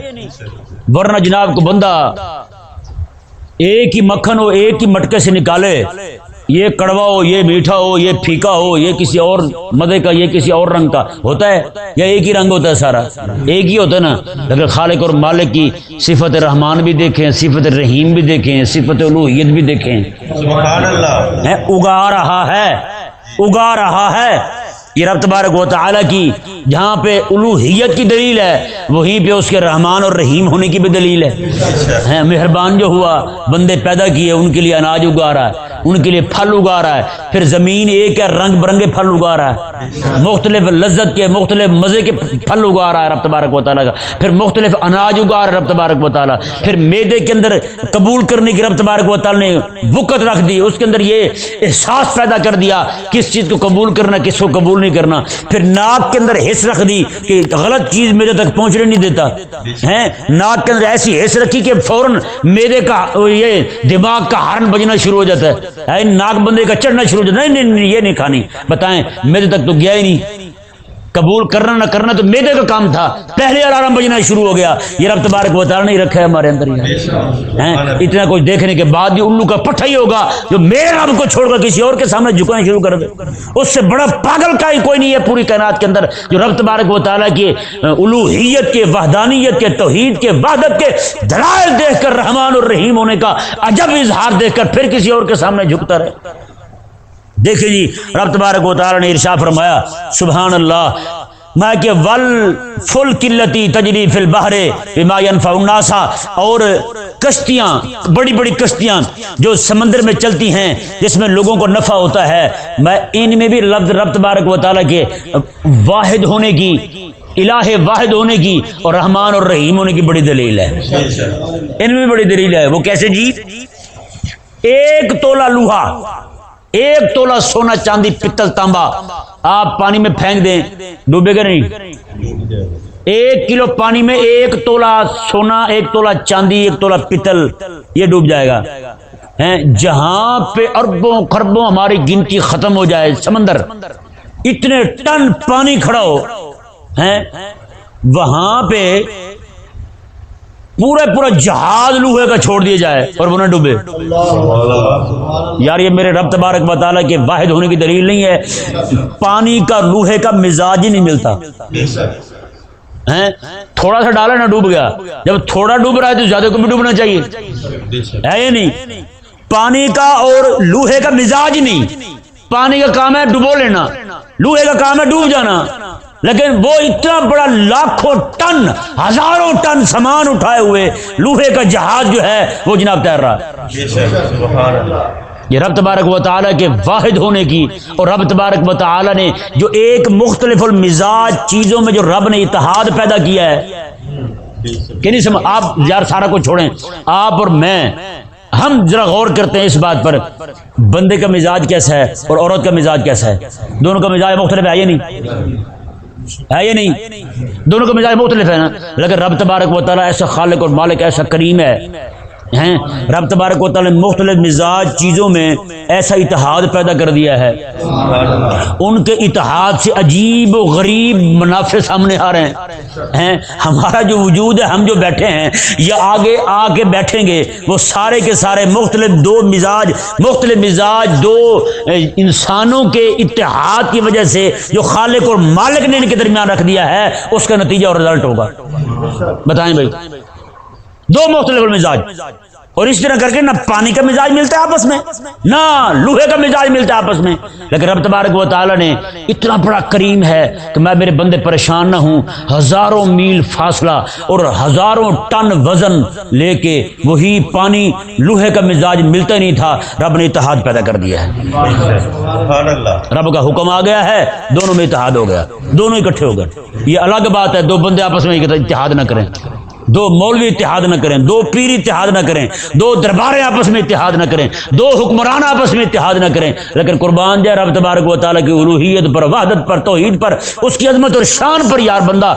ورنہ جناب کو بندہ ایک ہی مکھن ہو، ایک ہی مٹکے سے نکالے، یہ کڑوا ہو، یہ میٹھا ہو، یہ پھیکا ہو، یہ کسی اور مزے کا، یہ کسی اور رنگ کا ہوتا ہے، یا ایک ہی رنگ ہوتا ہے؟ سارا ایک ہی ہوتا ہے نا. لیکن خالق اور مالک کی صفت رحمان بھی دیکھیں، صفت رحیم بھی دیکھیں، صفت الوہیت بھی دیکھیں. سبحان اللہ. اگا رہا ہے یہ رب تبارک و تعالیٰ کی، جہاں پہ الوہیت کی دلیل ہے وہیں پہ اس کے رحمان اور رحیم ہونے کی بھی دلیل ہے. مہربان جو ہوا، بندے پیدا کیے، ان کے لیے اناج اگا رہا ہے، ان کے لیے پھل اگا رہا ہے. پھر زمین ایک ہے، رنگ برنگے پھل اگا رہا ہے، مختلف لذت کے، مختلف مزے کے پھل اگا رہا ہے رب تبارک و تعالیٰ کا. پھر مختلف اناج اگا رہا ہے رب تبارک و تعالیٰ. پھر معدے کے اندر قبول کرنے کی رب تبارک و تعالیٰ نے وقت رکھ دی، اس کے اندر یہ احساس پیدا کر دیا کس چیز کو قبول کرنا، کس کو قبول نہیں کرنا. پھر ناک کے اندر حس رکھ دی کہ غلط چیز میرے تک پہنچنے نہیں دیتا. ناک کے اندر ایسی حس رکھی کہ فوراً میدے کا، یہ دماغ کا ہارن بجنا شروع ہو جاتا ہے، ناک بندے کا چڑھنا شروع ہو جاتا ہے. نہیں یہ نہیں کھانی. بتائیں میرے تک تو گیا ہی نہیں. قبول کرنا نہ کرنا تو میدے کا کام تھا، پہلے الارم بجنا شروع ہو گیا. یہ رب تبارک و تعالیٰ نے رکھا ہے ہمارے اندر. اتنا کچھ دیکھنے کے بعد بھی الو کا پٹھا ہی ہوگا جو میرے رب کو چھوڑ کر کسی اور کے سامنے جھکنا شروع کر دے. اس سے بڑا پاگل کا ہی کوئی نہیں ہے پوری کائنات کے اندر جو رب تبارک و تعالیٰ کی الوہیت کے، وحدانیت کے، توحید کے، وحدت کے دلائل دیکھ کر، رحمان اور رحیم ہونے کا عجب اظہار دیکھ کر پھر کسی اور کے سامنے جھکتا رہے. دیکھیں جی رب تبارک و تعالیٰ نے ارشاد فرمایا سبحان اللہ، میں کہ والفلک التی تجری فی البحر بما ينفع الناس، اور کشتیاں، بڑی بڑی کشتیاں جو سمندر میں چلتی ہیں جس میں لوگوں کو نفع ہوتا ہے، میں ان میں بھی رب تبارک و تعالیٰ کے واحد ہونے کی، الہ واحد ہونے کی اور رحمان اور رحیم ہونے کی بڑی دلیل ہے. ان میں بھی بڑی دلیل ہے. وہ کیسے جی؟ ایک تولہ لوہا، ایک تولہ سونا چاندی پتل تانبا آپ پانی میں پھینک دیں، ڈوبے گا نہیں؟ 1 کلو پانی میں 1 تولہ سونا، 1 تولہ چاندی، 1 تولہ پتل یہ ڈوب جائے گا. جہاں پہ اربوں خربوں ہماری گنتی ختم ہو جائے، سمندر اتنے ٹن پانی کھڑا ہو وہاں پہ پورا جہاز لوہے کا چھوڑ دیا جائے اور وہ نہ ڈوبے. یار یہ میرے رب تبارک و تعالیٰ کے واحد ہونے کی دلیل نہیں ہے. پانی کا لوہے کا مزاج ہی نہیں ملتا. تھوڑا سا ڈالا نہ ڈوب گیا. جب تھوڑا ڈوب رہا ہے تو زیادہ کو بھی ڈوبنا چاہیے، ہے یہ نہیں؟ پانی کا اور لوہے کا مزاج نہیں. پانی کا کام ہے ڈبو لینا، لوہے کا کام ہے ڈوب جانا. لیکن وہ اتنا بڑا لاکھوں ٹن ہزاروں ٹن سامان اٹھائے ہوئے لوہے کا جہاز جو ہے وہ جناب تیر رہا. یہ رب تبارک و تعالیٰ کے واحد ہونے کی، اور رب تبارک و تعالیٰ نے جو ایک مختلف المزاج چیزوں میں جو رب نے اتحاد پیدا کیا ہے کہ نہیں سمجھ. آپ یار سارا کچھ چھوڑیں، آپ اور میں ہم ذرا غور کرتے ہیں اس بات پر، بندے کا مزاج کیسا ہے اور عورت کا مزاج کیسا ہے. دونوں کا مزاج مختلف ہے، یہ نہیں ہے، یہ نہیں دونوں کا مزاج مختلف ہے نا. لیکن رب تبارک و تعالیٰ ایسا خالق اور مالک، ایسا کریم ہے. رب تبارک و تعالیٰ نے مختلف مزاج چیزوں میں ایسا اتحاد پیدا کر دیا ہے. ان کے اتحاد سے عجیب و غریب منافع سامنے آ رہے ہیں. ہمارا جو وجود ہے، ہم جو بیٹھے ہیں یا آگے آ کے بیٹھیں گے، وہ سارے کے سارے مختلف مختلف مزاج دو انسانوں کے اتحاد کی وجہ سے جو خالق اور مالک نے ان کے درمیان رکھ دیا ہے، اس کا نتیجہ اور رزلٹ ہوگا. بتائیں بھائی، دو مختلف مزاج، اور اس طرح کر کے نہ پانی کا مزاج ملتا ہے آپس میں، نہ لوہے کا مزاج ملتا ہے آپس میں. لیکن رب تبارک و تعالیٰ نے اتنا بڑا کریم ہے کہ میں میرے بندے پریشان نہ ہوں. ہزاروں میل فاصلہ اور ہزاروں ٹن وزن لے کے وہی پانی لوہے کا مزاج ملتا نہیں تھا، رب نے اتحاد پیدا کر دیا ہے. رب کا حکم آ گیا ہے، دونوں میں اتحاد ہو گیا، دونوں اکٹھے ہو گئے. یہ الگ بات ہے دو بندے آپس میں اتحاد نہ کریں، دو مولوی اتحاد نہ کریں، دو پیر اتحاد نہ کریں، دو درباریں آپس میں اتحاد نہ کریں، دو حکمران آپس میں اتحاد نہ کریں. لیکن قربان جائے رب تبارک و تعالیٰ کی الوہیت پر، وحدت پر، توحید پر، اس کی عظمت اور شان پر یار بندہ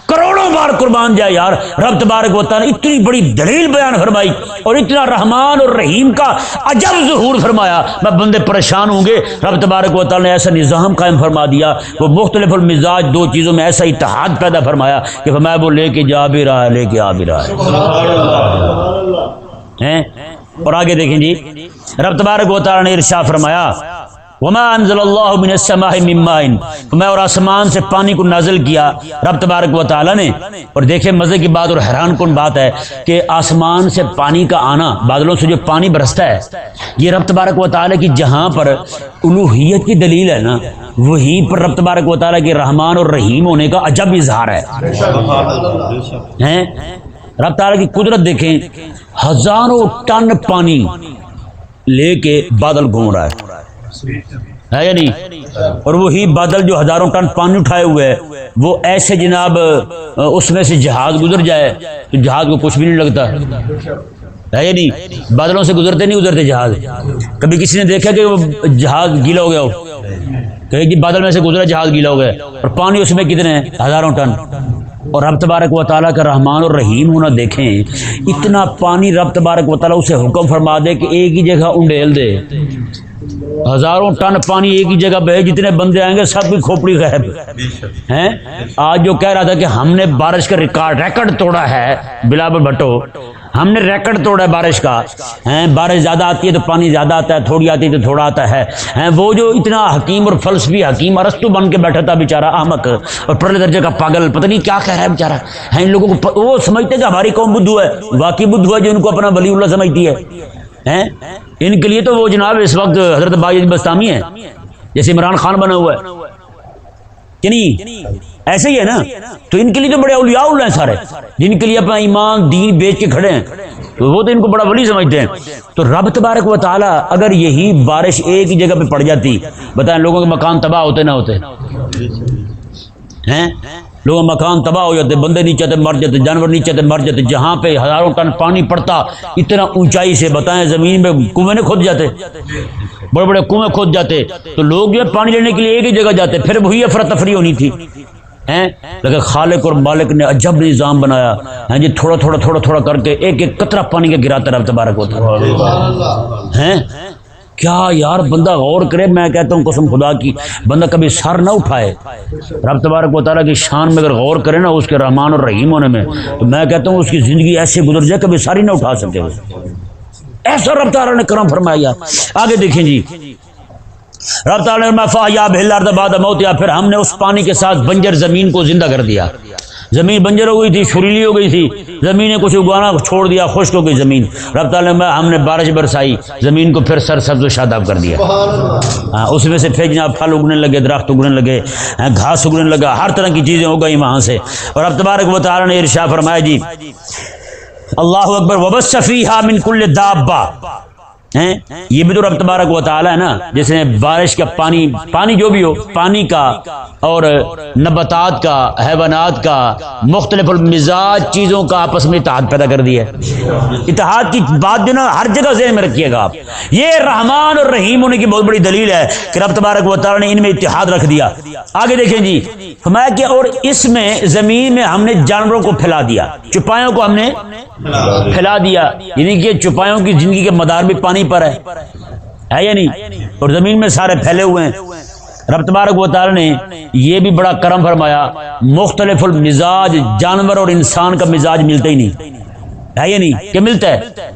کروڑوں بار قربان جائے. یار رب تبارک و تعالیٰ نے اتنی بڑی دلیل بیان فرمائی اور اتنا رحمان اور رحیم کا عجب ظہور فرمایا، میں بندے پریشان ہوں گے. رب تبارک و تعالیٰ نے ایسا نظام قائم فرما دیا، وہ مختلف المزاج دو چیزوں میں ایسا اتحاد پیدا فرمایا کہ فرمایا وہ لے کے جا بھی رہا ہے، لے کے آ بھی رہا ہے. اور آگے دیکھیں جی، رب تبارک و تعالیٰ نے ارشاد فرمایا وما انزل اللہ من السماء من ماء، میں اور آسمان سے پانی کو نازل کیا رب تبارک و تعالیٰ نے. اور دیکھیں مزے کی بات اور حیران کن بات ہے کہ آسمان سے پانی کا آنا، بادلوں سے جو پانی برستا ہے، یہ رب تبارک و تعالیٰ کی جہاں پر الوہیت کی دلیل ہے نا، وہیں پر رب تبارک و تعالیٰ کے رحمان اور رحیم ہونے کا عجب اظہار ہے. رب تعالیٰ کی قدرت دیکھیں، ہزاروں ٹن پانی لے کے بادل گھوم رہا ہے یا نہیں؟ اور وہی بادل جو ہزاروں ٹن پانی اٹھائے ہوئے ہے، وہ ایسے جناب اس میں سے جہاز گزر جائے تو جہاز کو کچھ بھی نہیں لگتا، ہے یا نہیں؟ بادلوں سے گزرتے نہیں گزرتے جہاز. کبھی کسی نے دیکھا کہ وہ جہاز گیلا ہو گیا ہو؟ کہ جی بادل میں سے گزرا جہاز گیلا ہو گیا، اور پانی اس میں کتنے ہیں؟ ہزاروں ٹن. اور رب تبارک و تعالیٰ کا رحمان اور رحیم ہونا دیکھیں، اتنا پانی رب تبارک و تعالیٰ اسے حکم فرما دے کہ ایک ہی جگہ انڈیل دے. ہزاروں ٹن پانی ایک ہی جگہ بہے، جتنے بندے آئیں گے سب کی کھوپڑی غائب ہیں. آج جو کہہ رہا تھا کہ ہم نے بارش کا ریکارڈ توڑا ہے، بلاول بھٹو، ہم نے ریکارڈ توڑا ہے بارش کا. بارش زیادہ آتی ہے تو پانی زیادہ آتا ہے، تھوڑی آتی ہے تو تھوڑا آتا ہے. وہ جو اتنا حکیم اور فلسفی حکیم ارسطو بن کے بیٹھا تھا بیچارہ احمق اور پرلے درجے کا پاگل، پتہ نہیں کیا کہہ رہا ہے بیچارہ. ان لوگوں کو وہ سمجھتے کہ ہماری قوم بدھو ہے، واقعی بدھو ہے جو ان کو اپنا ولی اللہ سمجھتی ہے. ان کے لیے تو وہ جناب اس وقت حضرت باقی بستامی ہے، جیسے عمران خان بنا ہوا ہے کہ نہیں؟ ایسے ہی ہے نا. تو ان کے لیے تو بڑے اولیاء اللہ ہیں سارے، جن کے لیے اپنا ایمان دین بیچ کے کھڑے ہیں، تو وہ تو ان کو بڑا ولی سمجھتے ہیں. تو رب تبارک و تعالیٰ اگر یہی بارش ایک ہی جگہ پہ پڑ جاتی، بتائیں لوگوں کے مکان تباہ ہوتے نہ ہوتے ہیں؟ لوگوں مکان تباہ ہو جاتے، بندے نیچے آتے مر جاتے، جانور نیچے آتے مر جاتے. جہاں پہ ہزاروں ٹن پانی پڑتا اتنا اونچائی سے، بتائیں زمین میں کنویں نہیں کھود جاتے، بڑے بڑے کنویں کھود جاتے. تو لوگ جو ہے پانی لینے کے لیے ایک ہی جگہ جاتے، پھر وہی افراتفری ہونی تھی. ہیں، لیکن خالق اور مالک نے عجب نظام بنایا ہیں جی، تھوڑا تھوڑا تھوڑا تھوڑا کر کے ایک ایک قطرہ پانی کا گراتا رب تبارک و تعالی ہیں۔ کیا یار بندہ غور کرے، میں کہتا ہوں قسم خدا کی، بندہ کبھی سر نہ اٹھائے رب تبارک و تعالیٰ کی شان میں اگر غور کرے نا، اس کے رحمان اور رحیم ہونے میں، تو میں کہتا ہوں اس کی زندگی ایسے گزر جائے کبھی سر ہی نہ اٹھا سکے، ایسا رب تعالیٰ نے کرم فرمایا۔ آگے دیکھیں جی، رب تعالیٰ نے فَأَحْيَا بِهِ الْأَرْضَ بَعْدَ مَوْتِهَا، پھر ہم نے اس پانی کے ساتھ بنجر زمین کو زندہ کر دیا۔ زمین بنجر ہو گئی تھی، شریلی ہو گئی تھی، زمین نے کچھ اگانا چھوڑ دیا، خشک ہو گئی زمین، رب تعالیٰ نے ہم نے بارش برسائی، زمین کو پھر سرسبز و شاداب کر دیا۔ اس میں سے پھر جناب پھل اگنے لگے، درخت اگنے لگے، گھاس اگنے لگا، ہر طرح کی چیزیں ہو گئی وہاں سے۔ اور رب تبارک و تعالیٰ نے ارشاد فرمایا جی، اللہ اکبر، وَبَثَّ فِيهَا مِن كُلِّ دَابَّةٍ، یہ بھی تو رب تبارک و تعالی ہے نا، جس نے بارش کا پانی جو بھی ہو، پانی کا اور نباتات کا، حیوانات کا، مختلف المزاج چیزوں کا آپس میں اتحاد پیدا کر دیا ہے۔ اتحاد کی بات جو نا ہر جگہ ذہن میں رکھیے گا آپ، یہ رحمان اور رحیم ہونے کی بہت بڑی دلیل ہے کہ رب تبارک و تعالی نے ان میں اتحاد رکھ دیا۔ آگے دیکھیں جی، فرمایا کہ اور اس میں زمین میں ہم نے جانوروں کو پھیلا دیا، چوپایوں کو ہم نے پھیلا دیا، یعنی کہ چوپایوں کی زندگی کے مدار بھی پانی پر ہے یا نہیں، اور زمین میں سارے پھیلے ہوئے ہیں۔ رب تبارک و تعالی نے یہ بھی بڑا کرم فرمایا، مختلف المزاج جانور اور انسان کا مزاج ملتا ہی نہیں ہے یا نہیں، کہ ملتا ہے،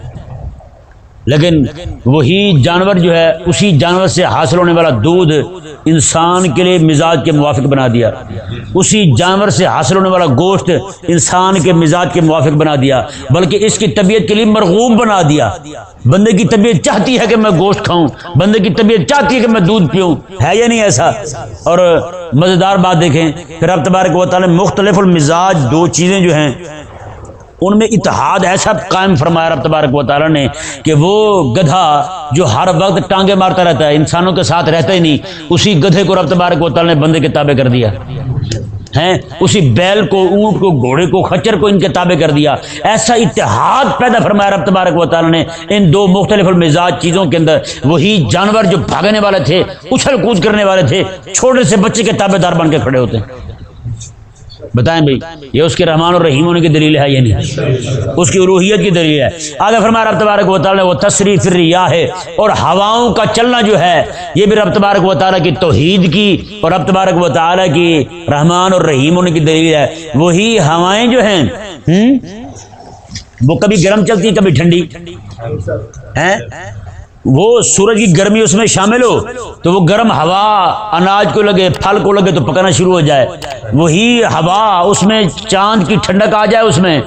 لیکن وہی جانور جو ہے، اسی جانور سے حاصل ہونے والا دودھ انسان کے لیے مزاج کے موافق بنا دیا، اسی جانور سے حاصل ہونے والا گوشت انسان کے مزاج کے موافق بنا دیا، بلکہ اس کی طبیعت کے لیے مرغوب بنا دیا۔ بندے کی طبیعت چاہتی ہے کہ میں گوشت کھاؤں، بندے کی طبیعت چاہتی ہے کہ میں دودھ پیوں، ہے یا نہیں ایسا؟ اور مزیدار بات دیکھیں، پھر رب تبارک و تعالی مختلف المزاج دو چیزیں جو ہیں ان میں اتحاد ایسا قائم فرمایا رب تبارک و تعالیٰ نے کہ وہ گدھا جو ہر وقت ٹانگیں مارتا رہتا ہے، انسانوں کے ساتھ رہتا ہی نہیں، اسی گدھے کو رب تبارک و تعالیٰ نے بندے کے تابع کر دیا ہیں، اسی بیل کو، اونٹ کو، گھوڑے کو، خچر کو ان کے تابع کر دیا۔ ایسا اتحاد پیدا فرمایا رب تبارک و تعالیٰ نے ان دو مختلف المزاج چیزوں کے اندر۔ وہی جانور جو بھاگنے والے تھے، اچھل کود کرنے والے تھے، چھوٹے سے بچے کے تابع دار بن کے کھڑے ہوتے ہیں۔ بتائیں بھائی، یہ اس کے رحمان اور رحیم ہونے کی دلیل ہے یا نہیں؟ اس کی الوہیت کی دلیل ہے۔ آگے فرمایا رب تبارک و تعالیٰ نے وہ تصریف الریاح، اور ہواؤں کا چلنا جو ہے یہ بھی رب تبارک و تعالیٰ کی توحید کی اور رب تبارک و تعالیٰ کی رحمان اور رحیم ہونے کی دلیل ہے۔ وہی ہوائیں جو ہیں وہ کبھی گرم چلتی ہیں، کبھی ٹھنڈی ہیں، وہ سورج کی گرمی اس میں شامل ہو تو وہ گرم ہوا اناج کو لگے، پھل کو لگے تو پکانا شروع ہو جائے، وہی ہوا اس میں چاند کی ٹھنڈک آ جائے اس میں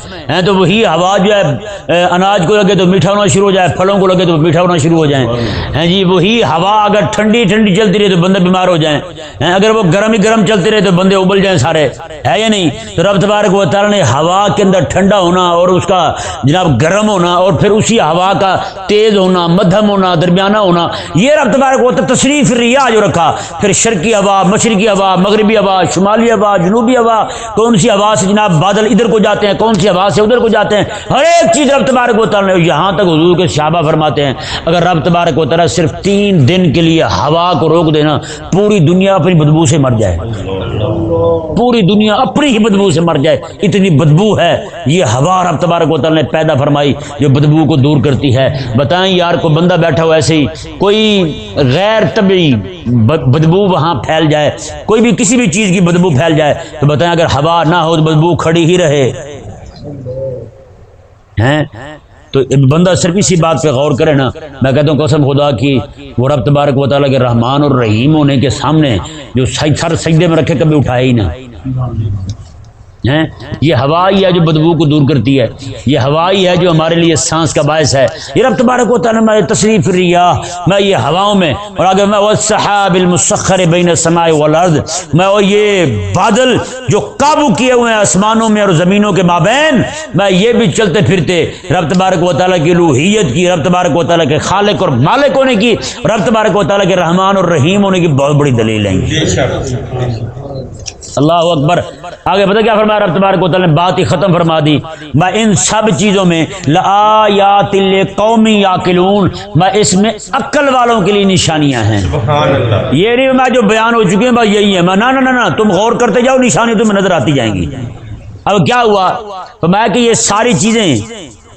تو وہی ہوا جو ہے اناج کو لگے تو میٹھا ہونا شروع ہو جائے، پھلوں کو لگے تو میٹھا ہونا شروع ہو جائیں جی۔ وہی ہوا اگر ٹھنڈی ٹھنڈی چلتی رہے تو بندے بیمار ہو جائیں، اگر وہ گرم ہی گرم چلتے رہے تو بندے ابل جائیں سارے، ہے یا نہیں؟ تو رب تبارک و تعالیٰ نے ہوا کے اندر ٹھنڈا ہونا اور اس کا جناب گرم ہونا اور پھر اسی ہوا کا تیز ہونا، مدھم ہونا، درمیانہ ہونا، یہ رب تبارک و تعالیٰ تصریف الریاح جو رکھا۔ پھر شرقی ہوا، مشرقی ہوا، مغربی ہوا، شمالی ہوا، جنوبی ہوا، کون سی ہوا سے جناب بادل ادھر کو جاتے ہیں، کون سی ہوا سے ادھر کو جاتے ہیں، ہر ایک چیز رب تبارک و تعالیٰ نے۔ یہاں تک حضور کے صحابہ فرماتے ہیں اگر رب تبارک و تعالیٰ صرف 3 دن کے لیے ہوا کو روک دینا، پوری دنیا اپنی بدبو سے مر جائے، پوری دنیا اپنی ہی بدبو سے مر جائے، اتنی بدبو ہے۔ یہ ہوا رب تبارک و تعالیٰ نے پیدا فرمائی جو بدبو کو دور کرتی ہے۔ بتائیں یار، کو بندہ بیٹھا ہوا ایسے ہی کوئی غیر طبعی بدبو وہاں پھیل جائے، کوئی بھی کسی بھی چیز کی بدبو پھیل جائے تو بتائیں اگر ہوا نہ ہو تو بدبو کھڑی ہی رہے ہیں۔ تو بندہ صرف اسی بات پہ غور کرے نا، میں کہتا ہوں قسم خدا کی، وہ رب تبارک و تعالیٰ کے رحمان اور رحیم ہونے کے سامنے جو سر سجدے میں رکھے کبھی اٹھائے ہی نہ۔ یہ ہوا ہی ہے جو بدبو کو دور کرتی ہے، یہ ہوا ہی ہے جو ہمارے لیے سانس کا باعث ہے۔ یہ رب تبارک و تعالیٰ میں تصریف الریاح، میں یہ ہواؤں میں، اور آگے میں والسحاب المسخر بین السماء والارض، میں اور یہ بادل جو قابو کیے ہوئے ہیں آسمانوں میں اور زمینوں کے مابین، میں یہ بھی چلتے پھرتے رب تبارک و تعالیٰ کی الوہیت کی، رب تبارک و تعالیٰ کے خالق اور مالک ہونے کی، رب تبارک و تعالیٰ کے رحمان اور رحیم ہونے کی بہت بڑی دلیل ہے۔ اللہ اکبر۔ آگے پتہ کیا فرمایا رب تبارک و تعالیٰ نے؟ بات ہی ختم فرما دی، میں ان سب چیزوں میں لآیات لقوم یعقلون، میں اس میں عقل والوں کے لیے نشانیاں ہیں۔ سبحان اللہ۔ یہ نہیں میں جو بیان ہو چکے ہیں بس یہی ہے، میں نہ تم غور کرتے جاؤ، نشانیاں تمہیں نظر آتی جائیں گی۔ اب کیا ہوا؟ فرمایا کہ یہ ساری چیزیں،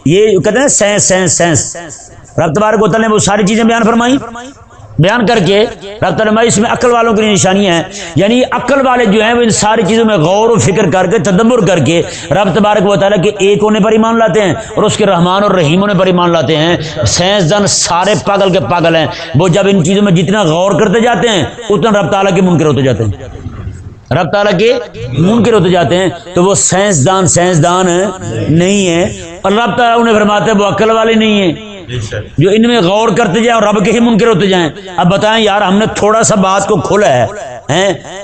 یہ کہتے ہیں سینس رب تبارک و تعالیٰ نے وہ ساری چیزیں بیان فرمائی، بیان کر کے رب تعالیٰ اس میں عقل والوں کے لیے نشانیاں ہیں، یعنی عقل والے جو ہیں وہ ان ساری چیزوں میں غور و فکر کر کے تدبر کر کے رب تبارک و تعالیٰ کے ایک ہونے پر ایمان لاتے ہیں اور اس کے رحمان اور رحیم ہونے پر ایمان لاتے ہیں۔ سائنسدان سارے پاگل کے پاگل ہیں، وہ جب ان چیزوں میں جتنا غور کرتے جاتے ہیں اتنا رب تعالیٰ کے منکر ہوتے جاتے ہیں، رب تعالیٰ کے منکر ہوتے جاتے ہیں۔ تو وہ سائنسدان نہیں ہیں، اور رب تعالیٰ انہیں فرماتے ہیں وہ عقل والے نہیں ہیں جو ان میں غور کرتے جائیں اور رب کے ہی منکر ہوتے جائیں۔ اب بتائیں یار، ہم نے تھوڑا سا بات کو کھولا ہے،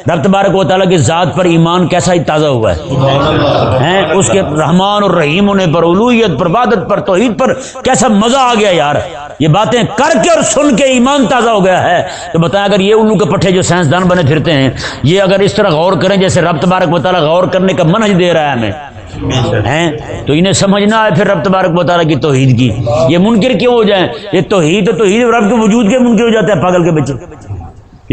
رب تبارک و تعالیٰ کی ذات پر ایمان کیسا ہی تازہ ہوا ہے، اس کے رحمان اور رحیم ہونے پر، الوہیت پر، عبادت پر، توحید پر کیسا مزہ آ گیا یار۔ یہ باتیں کر کے اور سن کے ایمان تازہ ہو گیا ہے۔ تو بتائیں اگر یہ الو کے پٹھے جو سائنسدان بنے پھرتے ہیں، یہ اگر اس طرح غور کریں جیسے رب تبارک و تعالیٰ غور کرنے کا منہج دے رہا ہے ہمیں، تو انہیں سمجھنا ہے پھر رب تبارک و تعالیٰ کی توحید کی۔ یہ منکر کیوں ہو جائیں؟ یہ توحید رب کے وجود کے منکر ہو جاتے ہیں پاگل کے بچے۔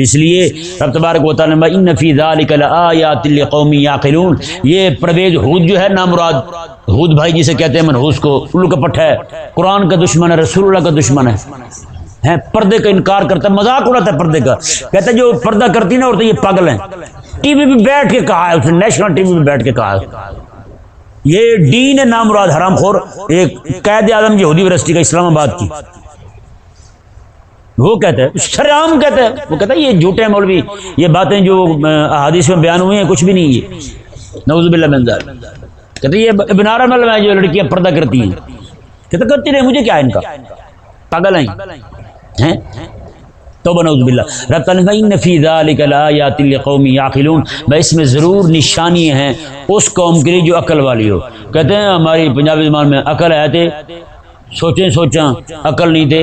اس لیے رب تبارک و تعالیٰ نے ان فی ذلک لآیات لقوم یعقلون، یہ پرویز ہود جو ہے نامراد، ہود بھائی جسے کہتے ہیں منحوس کو، الو کا پٹھا ہے، قرآن کا دشمن ہے، رسول اللہ کا دشمن ہے، پردے کا انکار کرتا ہے، مذاق اڑاتا ہے پردے کا، کہتا ہے جو پردہ کرتی نا عورتیں یہ پاگل ہیں۔ ٹی وی پہ بیٹھ کے کہا ہے اس نے، نیشنل ٹی وی پہ بیٹھ کے کہا ہے، یہ دین ہے نامراد حرام خور، ایک قائد اعظم یہودی یونیورسٹی کا اسلام آباد کی، وہ کہتا ہے شرعام کہتا ہے، وہ کہتا ہے یہ جھوٹے مولوی، یہ باتیں جو احادیث میں بیان ہوئی ہیں کچھ بھی نہیں ہے، نعوذ باللہ من ذالک۔ کہتے ہیں یہ ابن عربی میں جو لڑکیاں پردہ کرتی ہیں، کہتے کرتی رہے، مجھے کیا ہے ان کا، پاگل ہیں۔ توبہ نعوذ باللہ۔ رب تعالیٰ نے ان فی ذلک لآیات لقوم یعقلون، اس میں ضرور نشانی ہیں اس قوم کے لیے جو عقل والی ہو۔ کہتے ہیں ہماری پنجابی زبان میں عقل ہے تھے سوچاں عقل نہیں تھے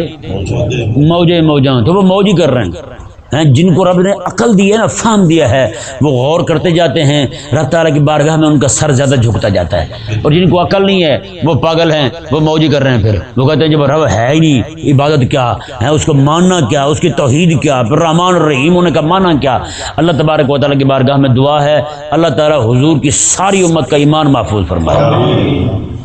موجاں، تو وہ موج ہی کر رہے ہیں، جن کو رب نے عقل دی ہے نا، فہم دیا ہے، وہ غور کرتے جاتے ہیں، رب تعالیٰ کی بارگاہ میں ان کا سر زیادہ جھکتا جاتا ہے۔ اور جن کو عقل نہیں ہے وہ پاگل ہیں، وہ موجی کر رہے ہیں، پھر وہ کہتے ہیں جب رب ہے ہی نہیں، عبادت کیا ہے، اس کو ماننا کیا، اس کی توحید کیا، پھر رحمان اور رحیم ہونے کا ماننا کیا۔ اللہ تبارک و تعالیٰ کی بارگاہ میں دعا ہے اللہ تعالیٰ حضور کی ساری امت کا ایمان محفوظ فرمائے۔